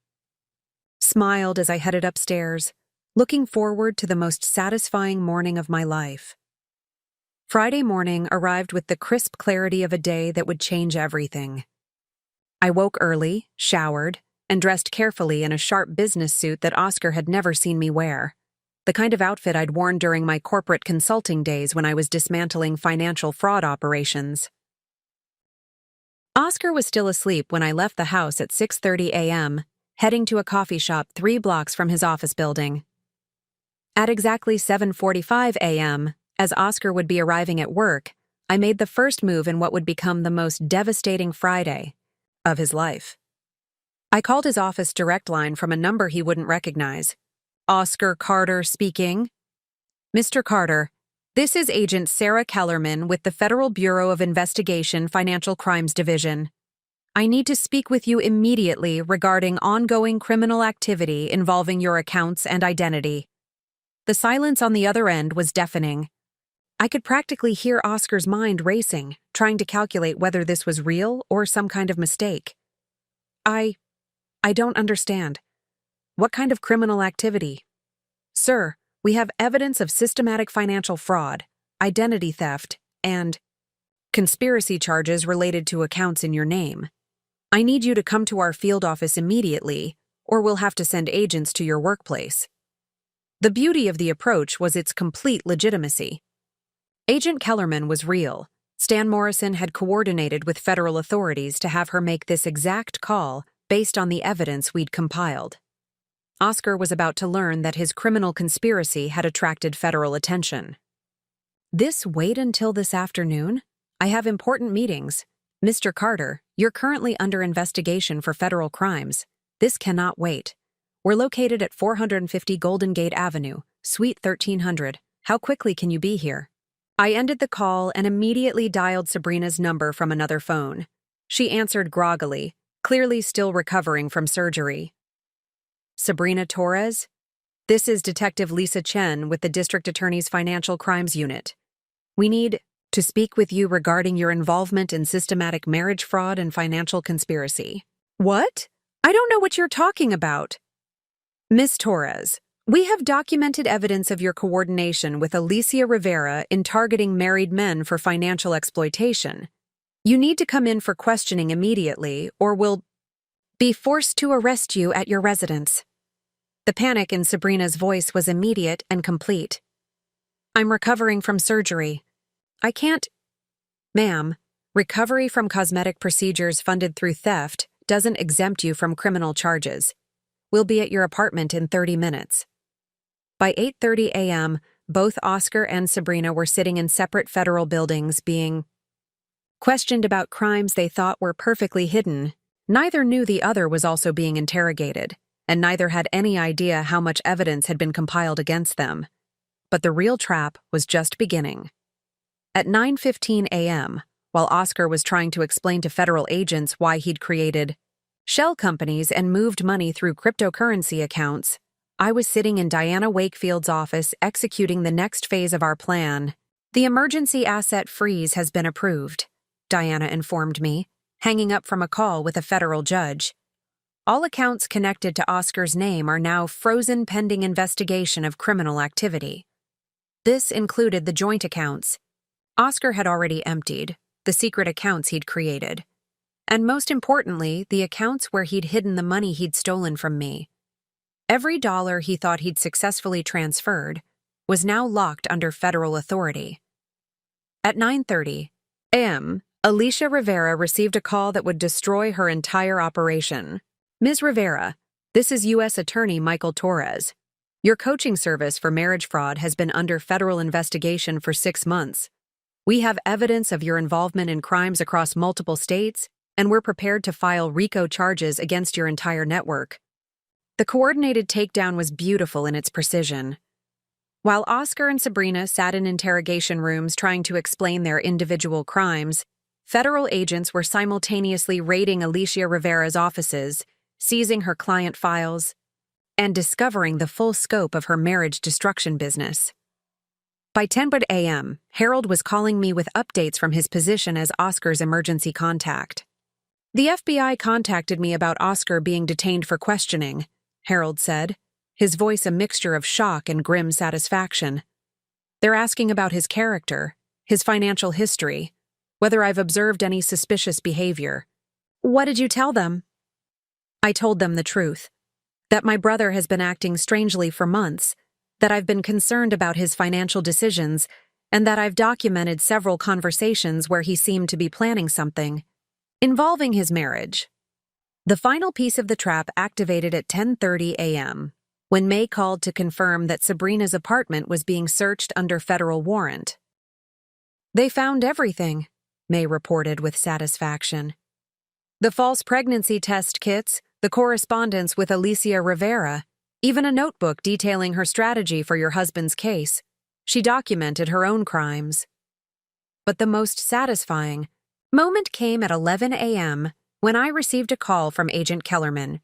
Smiled as I headed upstairs, looking forward to the most satisfying morning of my life. Friday morning arrived with the crisp clarity of a day that would change everything. I woke early, showered, and dressed carefully in a sharp business suit that Oscar had never seen me wear, the kind of outfit I'd worn during my corporate consulting days when I was dismantling financial fraud operations. Oscar was still asleep when I left the house at 6:30 a.m., heading to a coffee shop 3 blocks from his office building. At exactly 7:45 a.m., as Oscar would be arriving at work, I made the first move in what would become the most devastating Friday of his life. I called his office direct line from a number he wouldn't recognize. Oscar Carter speaking. Mr. Carter, this is Agent Sarah Kellerman with the Federal Bureau of Investigation Financial Crimes Division. I need to speak with you immediately regarding ongoing criminal activity involving your accounts and identity. The silence on the other end was deafening. I could practically hear Oscar's mind racing, trying to calculate whether this was real or some kind of mistake. I don't understand. What kind of criminal activity? Sir, we have evidence of systematic financial fraud, identity theft, and conspiracy charges related to accounts in your name. I need you to come to our field office immediately, or we'll have to send agents to your workplace. The beauty of the approach was its complete legitimacy. Agent Kellerman was real. Stan Morrison had coordinated with federal authorities to have her make this exact call based on the evidence we'd compiled. Oscar was about to learn that his criminal conspiracy had attracted federal attention. Wait until this afternoon? I have important meetings. Mr. Carter, you're currently under investigation for federal crimes. This cannot wait. We're located at 450 Golden Gate Avenue, Suite 1300. How quickly can you be here? I ended the call and immediately dialed Sabrina's number from another phone. She answered groggily, clearly still recovering from surgery. Sabrina Torres? This is Detective Lisa Chen with the District Attorney's Financial Crimes Unit. We need to speak with you regarding your involvement in systematic marriage fraud and financial conspiracy. What? I don't know what you're talking about. Miss Torres, we have documented evidence of your coordination with Alicia Rivera in targeting married men for financial exploitation. You need to come in for questioning immediately, or we'll be forced to arrest you at your residence. The panic in Sabrina's voice was immediate and complete. I'm recovering from surgery. I can't. Ma'am, recovery from cosmetic procedures funded through theft doesn't exempt you from criminal charges. We'll be at your apartment in 30 minutes. By 8:30 a.m., both Oscar and Sabrina were sitting in separate federal buildings being questioned about crimes they thought were perfectly hidden. Neither knew the other was also being interrogated, and neither had any idea how much evidence had been compiled against them. But the real trap was just beginning. At 9:15 a.m., while Oscar was trying to explain to federal agents why he'd created shell companies and moved money through cryptocurrency accounts, I was sitting in Diana Wakefield's office executing the next phase of our plan. The emergency asset freeze has been approved, Diana informed me, hanging up from a call with a federal judge. All accounts connected to Oscar's name are now frozen pending investigation of criminal activity. This included the joint accounts. Oscar had already emptied the secret accounts he'd created. And most importantly, the accounts where he'd hidden the money he'd stolen from me. Every dollar he thought he'd successfully transferred was now locked under federal authority. At 9:30 a.m., Alicia Rivera received a call that would destroy her entire operation. Ms. Rivera, this is U.S. Attorney Michael Torres. Your coaching service for marriage fraud has been under federal investigation for 6 months. We have evidence of your involvement in crimes across multiple states, and we're prepared to file RICO charges against your entire network. The coordinated takedown was beautiful in its precision. While Oscar and Sabrina sat in interrogation rooms trying to explain their individual crimes, federal agents were simultaneously raiding Alicia Rivera's offices, seizing her client files, and discovering the full scope of her marriage destruction business. By 10 a.m., Harold was calling me with updates from his position as Oscar's emergency contact. The FBI contacted me about Oscar being detained for questioning, Harold said, his voice a mixture of shock and grim satisfaction. They're asking about his character, his financial history, whether I've observed any suspicious behavior. What did you tell them? I told them the truth, that my brother has been acting strangely for months, that I've been concerned about his financial decisions, and that I've documented several conversations where he seemed to be planning something involving his marriage. The final piece of the trap activated at 10:30 a.m., when May called to confirm that Sabrina's apartment was being searched under federal warrant. They found everything, May reported with satisfaction. The false pregnancy test kits, the correspondence with Alicia Rivera, even a notebook detailing her strategy for your husband's case. She documented her own crimes. But the most satisfying moment came at 11 a.m. when I received a call from Agent Kellerman.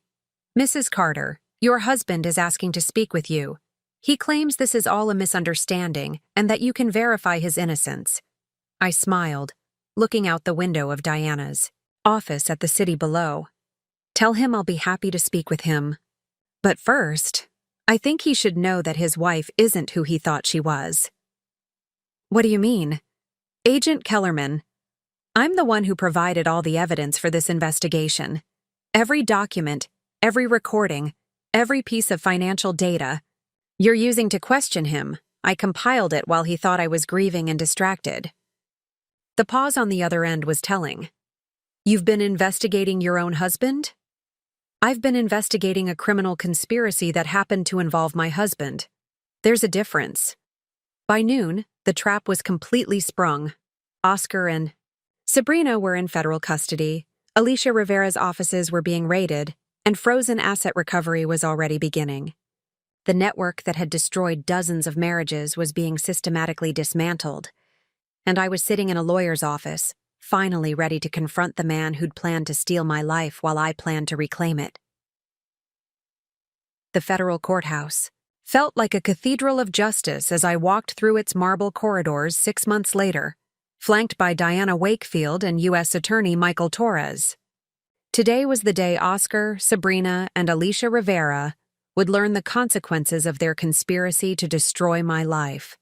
Mrs. Carter, your husband is asking to speak with you. He claims this is all a misunderstanding and that you can verify his innocence. I smiled, looking out the window of Diana's office at the city below. Tell him I'll be happy to speak with him. But first, I think he should know that his wife isn't who he thought she was. What do you mean? Agent Kellerman, I'm the one who provided all the evidence for this investigation. Every document, every recording, every piece of financial data you're using to question him, I compiled it while he thought I was grieving and distracted. The pause on the other end was telling. You've been investigating your own husband? I've been investigating a criminal conspiracy that happened to involve my husband. There's a difference. By noon, the trap was completely sprung. Oscar and Sabrina were in federal custody, Alicia Rivera's offices were being raided, and frozen asset recovery was already beginning. The network that had destroyed dozens of marriages was being systematically dismantled, and I was sitting in a lawyer's office, finally ready to confront the man who'd planned to steal my life while I planned to reclaim it. The federal courthouse felt like a cathedral of justice as I walked through its marble corridors 6 months later, flanked by Diana Wakefield and U.S. Attorney Michael Torres. Today was the day Oscar, Sabrina, and Alicia Rivera would learn the consequences of their conspiracy to destroy my life.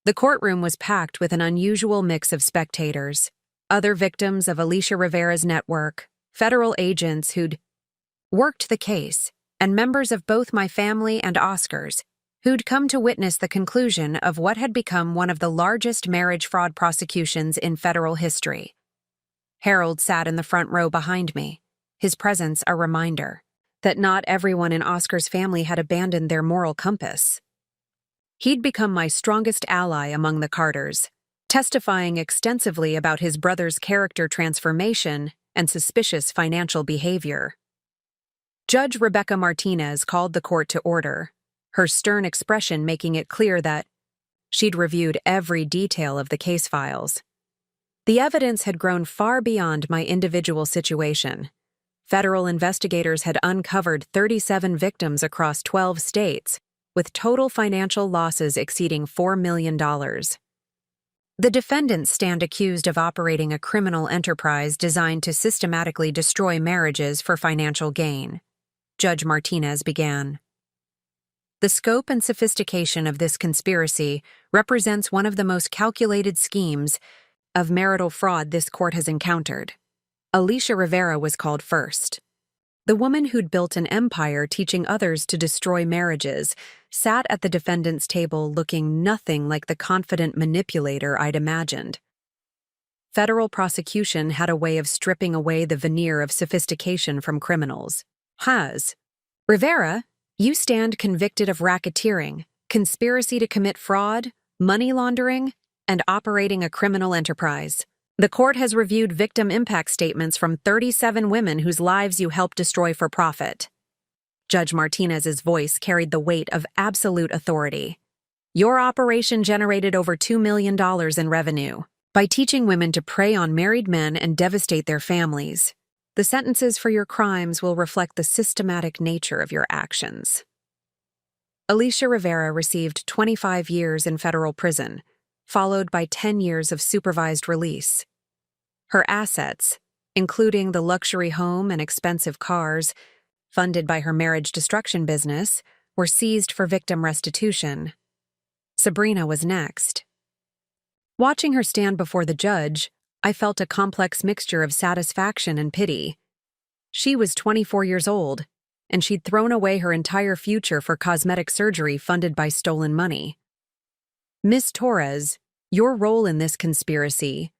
The courtroom was packed with an unusual mix of spectators, other victims of Alicia Rivera's network, federal agents who'd worked the case, and members of both my family and Oscar's, who'd come to witness the conclusion of what had become one of the largest marriage fraud prosecutions in federal history. Harold sat in the front row behind me, his presence a reminder that not everyone in Oscar's family had abandoned their moral compass. He'd become my strongest ally among the Carters, testifying extensively about his brother's character transformation and suspicious financial behavior. Judge Rebecca Martinez called the court to order, her stern expression making it clear that she'd reviewed every detail of the case files. The evidence had grown far beyond my individual situation. Federal investigators had uncovered 37 victims across 12 states, with total financial losses exceeding $4 million. The defendants stand accused of operating a criminal enterprise designed to systematically destroy marriages for financial gain. Judge Martinez began. The scope and sophistication of this conspiracy represents one of the most calculated schemes of marital fraud this court has encountered. Alicia Rivera was called first. The woman who'd built an empire teaching others to destroy marriages sat at the defendant's table looking nothing like the confident manipulator I'd imagined. Federal prosecution had a way of stripping away the veneer of sophistication from criminals. Rivera, you stand convicted of racketeering, conspiracy to commit fraud, money laundering, and operating a criminal enterprise. The court has reviewed victim impact statements from 37 women whose lives you helped destroy for profit. Judge Martinez's voice carried the weight of absolute authority. Your operation generated over $2 million in revenue by teaching women to prey on married men and devastate their families. The sentences for your crimes will reflect the systematic nature of your actions. Alicia Rivera received 25 years in federal prison, followed by 10 years of supervised release. Her assets, including the luxury home and expensive cars, funded by her marriage destruction business, were seized for victim restitution. Sabrina was next. Watching her stand before the judge, I felt a complex mixture of satisfaction and pity. She was 24 years old, and she'd thrown away her entire future for cosmetic surgery funded by stolen money. Miss Torres, your role in this conspiracy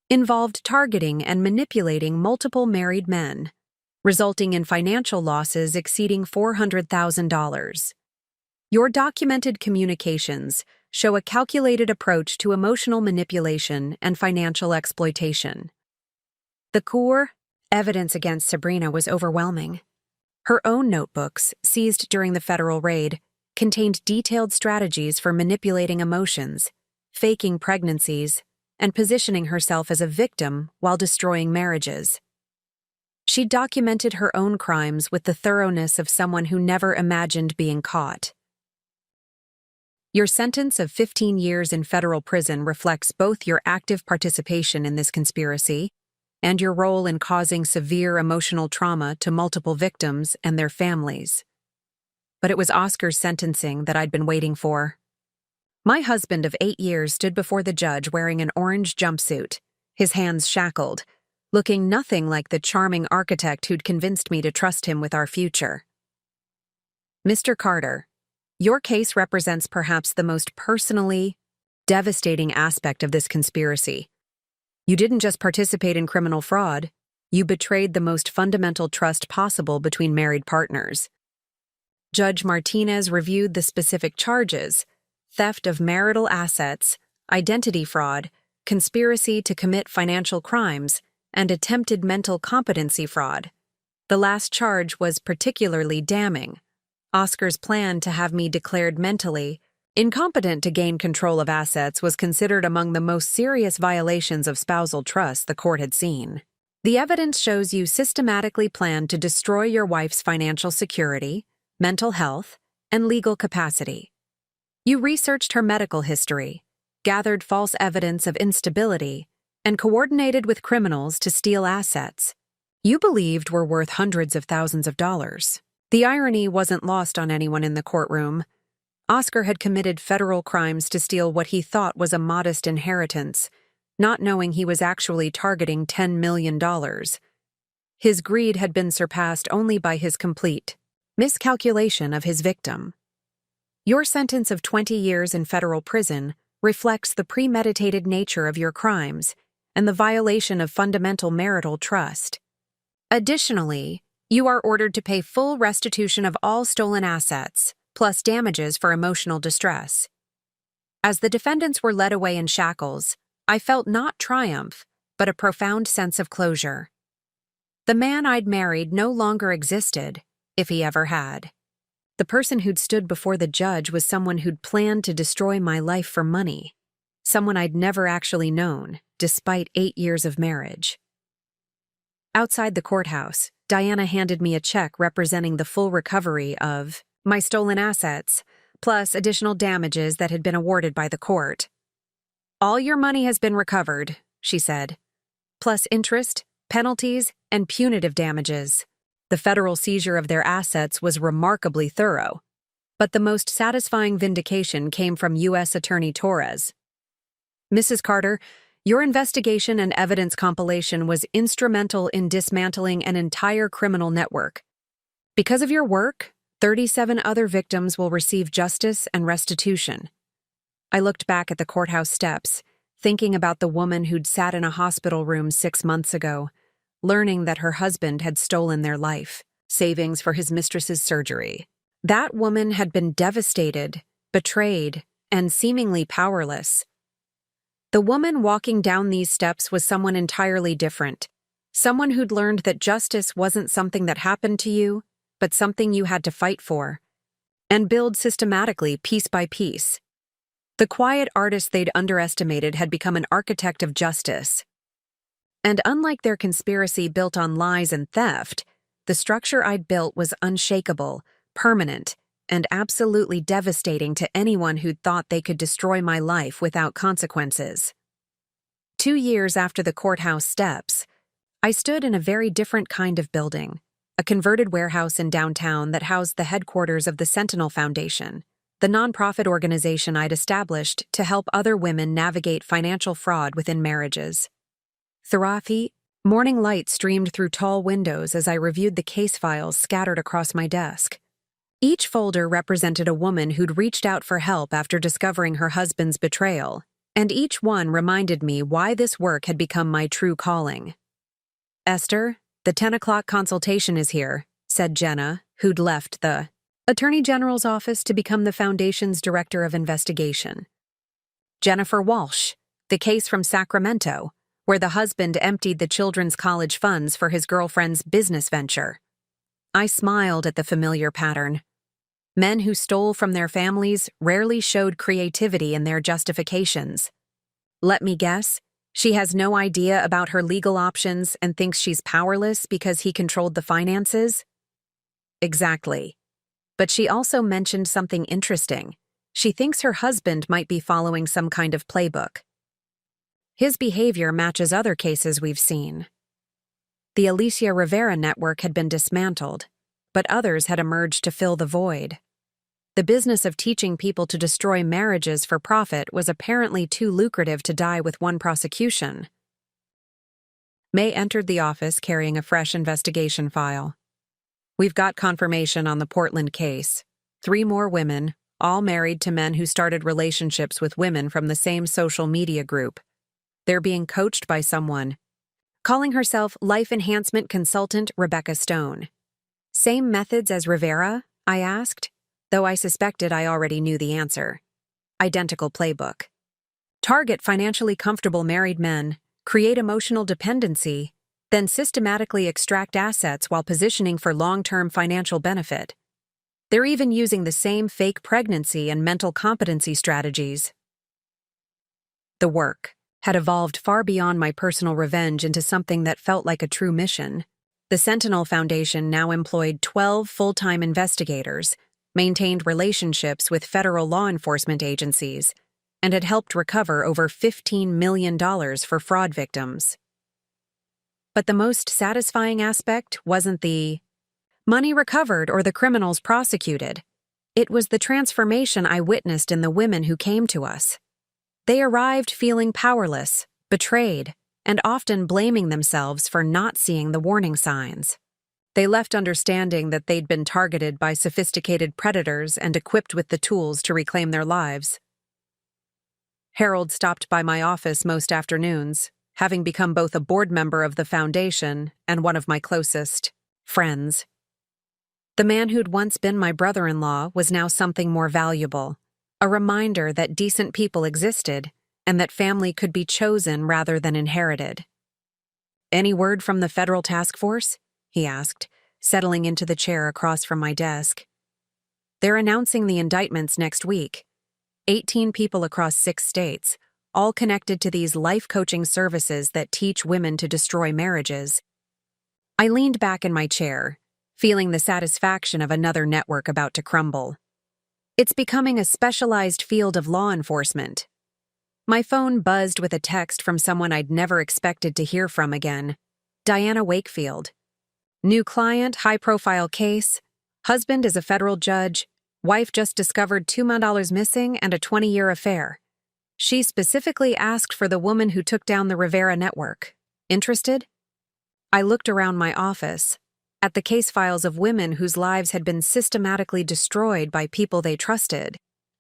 involved targeting and manipulating multiple married men, resulting in financial losses exceeding $400,000. Your documented communications show a calculated approach to emotional manipulation and financial exploitation. The core evidence against Sabrina was overwhelming. Her own notebooks, seized during the federal raid, contained detailed strategies for manipulating emotions, faking pregnancies, and positioning herself as a victim while destroying marriages. She documented her own crimes with the thoroughness of someone who never imagined being caught. Your sentence of 15 years in federal prison reflects both your active participation in this conspiracy and your role in causing severe emotional trauma to multiple victims and their families. But it was Oscar's sentencing that I'd been waiting for. My husband of 8 years stood before the judge wearing an orange jumpsuit, his hands shackled, looking nothing like the charming architect who'd convinced me to trust him with our future. Mr. Carter, your case represents perhaps the most personally devastating aspect of this conspiracy. You didn't just participate in criminal fraud, you betrayed the most fundamental trust possible between married partners. Judge Martinez reviewed the specific charges: theft of marital assets, identity fraud, conspiracy to commit financial crimes, and attempted mental competency fraud. The last charge was particularly damning. Oscar's plan to have me declared mentally incompetent to gain control of assets was considered among the most serious violations of spousal trust the court had seen. The evidence shows you systematically planned to destroy your wife's financial security, mental health, and legal capacity. You researched her medical history, gathered false evidence of instability, and coordinated with criminals to steal assets you believed were worth hundreds of thousands of dollars. The irony wasn't lost on anyone in the courtroom. Oscar had committed federal crimes to steal what he thought was a modest inheritance, not knowing he was actually targeting $10 million. His greed had been surpassed only by his complete miscalculation of his victim. Your sentence of 20 years in federal prison reflects the premeditated nature of your crimes and the violation of fundamental marital trust. Additionally, you are ordered to pay full restitution of all stolen assets, plus damages for emotional distress. As the defendants were led away in shackles, I felt not triumph, but a profound sense of closure. The man I'd married no longer existed, if he ever had. The person who'd stood before the judge was someone who'd planned to destroy my life for money, someone I'd never actually known, despite 8 years of marriage. Outside the courthouse, Diana handed me a check representing the full recovery of my stolen assets, plus additional damages that had been awarded by the court. "All your money has been recovered," she said, "plus interest, penalties, and punitive damages." The federal seizure of their assets was remarkably thorough, but the most satisfying vindication came from U.S. Attorney Torres. "Mrs. Carter, your investigation and evidence compilation was instrumental in dismantling an entire criminal network. Because of your work, 37 other victims will receive justice and restitution." I looked back at the courthouse steps, thinking about the woman who'd sat in a hospital room 6 months ago, learning that her husband had stolen their life, savings for his mistress's surgery. That woman had been devastated, betrayed, and seemingly powerless. The woman walking down these steps was someone entirely different, someone who'd learned that justice wasn't something that happened to you, but something you had to fight for, and build systematically, piece by piece. The quiet artist they'd underestimated had become an architect of justice. And unlike their conspiracy built on lies and theft, the structure I'd built was unshakable, permanent, and absolutely devastating to anyone who'd thought they could destroy my life without consequences. 2 years after the courthouse steps, I stood in a very different kind of building, a converted warehouse in downtown that housed the headquarters of the Sentinel Foundation, the nonprofit organization I'd established to help other women navigate financial fraud within marriages. Through morning light streamed through tall windows as I reviewed the case files scattered across my desk. Each folder represented a woman who'd reached out for help after discovering her husband's betrayal, and each one reminded me why this work had become my true calling. "Esther, the 10 o'clock consultation is here," said Jenna, who'd left the Attorney General's office to become the Foundation's Director of Investigation. "Jennifer Walsh, the case from Sacramento, where the husband emptied the children's college funds for his girlfriend's business venture." I smiled at the familiar pattern. Men who stole from their families rarely showed creativity in their justifications. Let me guess, she has no idea about her legal options and thinks she's powerless because he controlled the finances? Exactly. But she also mentioned something interesting. She thinks her husband might be following some kind of playbook. His behavior matches other cases we've seen. The Alicia Rivera network had been dismantled, but others had emerged to fill the void. The business of teaching people to destroy marriages for profit was apparently too lucrative to die with one prosecution. May entered the office carrying a fresh investigation file. "We've got confirmation on the Portland case. 3 more women, all married to men who started relationships with women from the same social media group. They're being coached by someone, calling herself Life Enhancement Consultant Rebecca Stone." "Same methods as Rivera?" I asked, though I suspected I already knew the answer. Identical playbook. Target financially comfortable married men, create emotional dependency, then systematically extract assets while positioning for long-term financial benefit. They're even using the same fake pregnancy and mental competency strategies. The work had evolved far beyond my personal revenge into something that felt like a true mission. The Sentinel Foundation now employed 12 full-time investigators, maintained relationships with federal law enforcement agencies, and had helped recover over $15 million for fraud victims. But the most satisfying aspect wasn't the money recovered or the criminals prosecuted. It was the transformation I witnessed in the women who came to us. They arrived feeling powerless, betrayed, and often blaming themselves for not seeing the warning signs. They left understanding that they'd been targeted by sophisticated predators and equipped with the tools to reclaim their lives. Harold stopped by my office most afternoons, having become both a board member of the foundation and one of my closest friends. The man who'd once been my brother-in-law was now something more valuable, a reminder that decent people existed and that family could be chosen rather than inherited. "Any word from the federal task force?" he asked, settling into the chair across from my desk. "They're announcing the indictments next week. 18 people across 6 states, all connected to these life coaching services that teach women to destroy marriages." I leaned back in my chair, feeling the satisfaction of another network about to crumble. It's becoming a specialized field of law enforcement. My phone buzzed with a text from someone I'd never expected to hear from again. Diana Wakefield. New client, high-profile case. Husband is a federal judge. Wife just discovered $2 million missing and a 20-year affair. She specifically asked for the woman who took down the Rivera network. Interested? I looked around my office, at the case files of women whose lives had been systematically destroyed by people they trusted,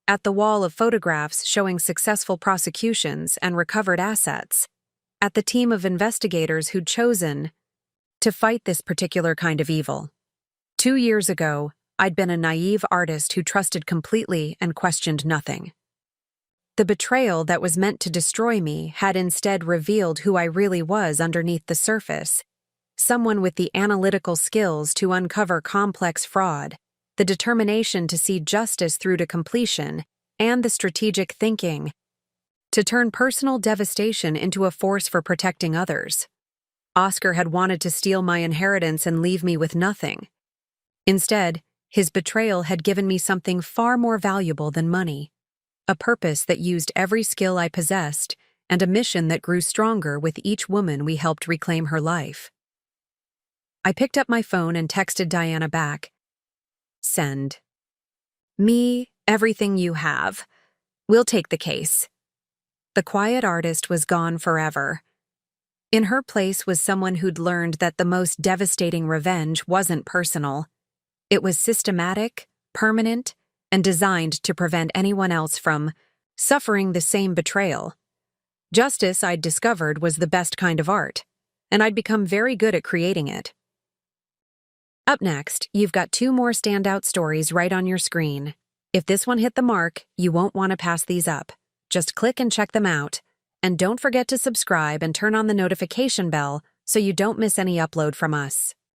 at the wall of photographs showing successful prosecutions and recovered assets, at the team of investigators who'd chosen to fight this particular kind of evil. 2 years ago, I'd been a naive artist who trusted completely and questioned nothing. The betrayal that was meant to destroy me had instead revealed who I really was underneath the surface, someone with the analytical skills to uncover complex fraud, the determination to see justice through to completion, and the strategic thinking to turn personal devastation into a force for protecting others. Oscar had wanted to steal my inheritance and leave me with nothing. Instead, his betrayal had given me something far more valuable than money, a purpose that used every skill I possessed and a mission that grew stronger with each woman we helped reclaim her life. I picked up my phone and texted Diana back. "Send me everything you have. We'll take the case." The quiet artist was gone forever. In her place was someone who'd learned that the most devastating revenge wasn't personal. It was systematic, permanent, and designed to prevent anyone else from suffering the same betrayal. Justice, I'd discovered, was the best kind of art, and I'd become very good at creating it. Up next, you've got 2 more standout stories right on your screen. If this one hit the mark, you won't want to pass these up. Just click and check them out. And don't forget to subscribe and turn on the notification bell so you don't miss any upload from us.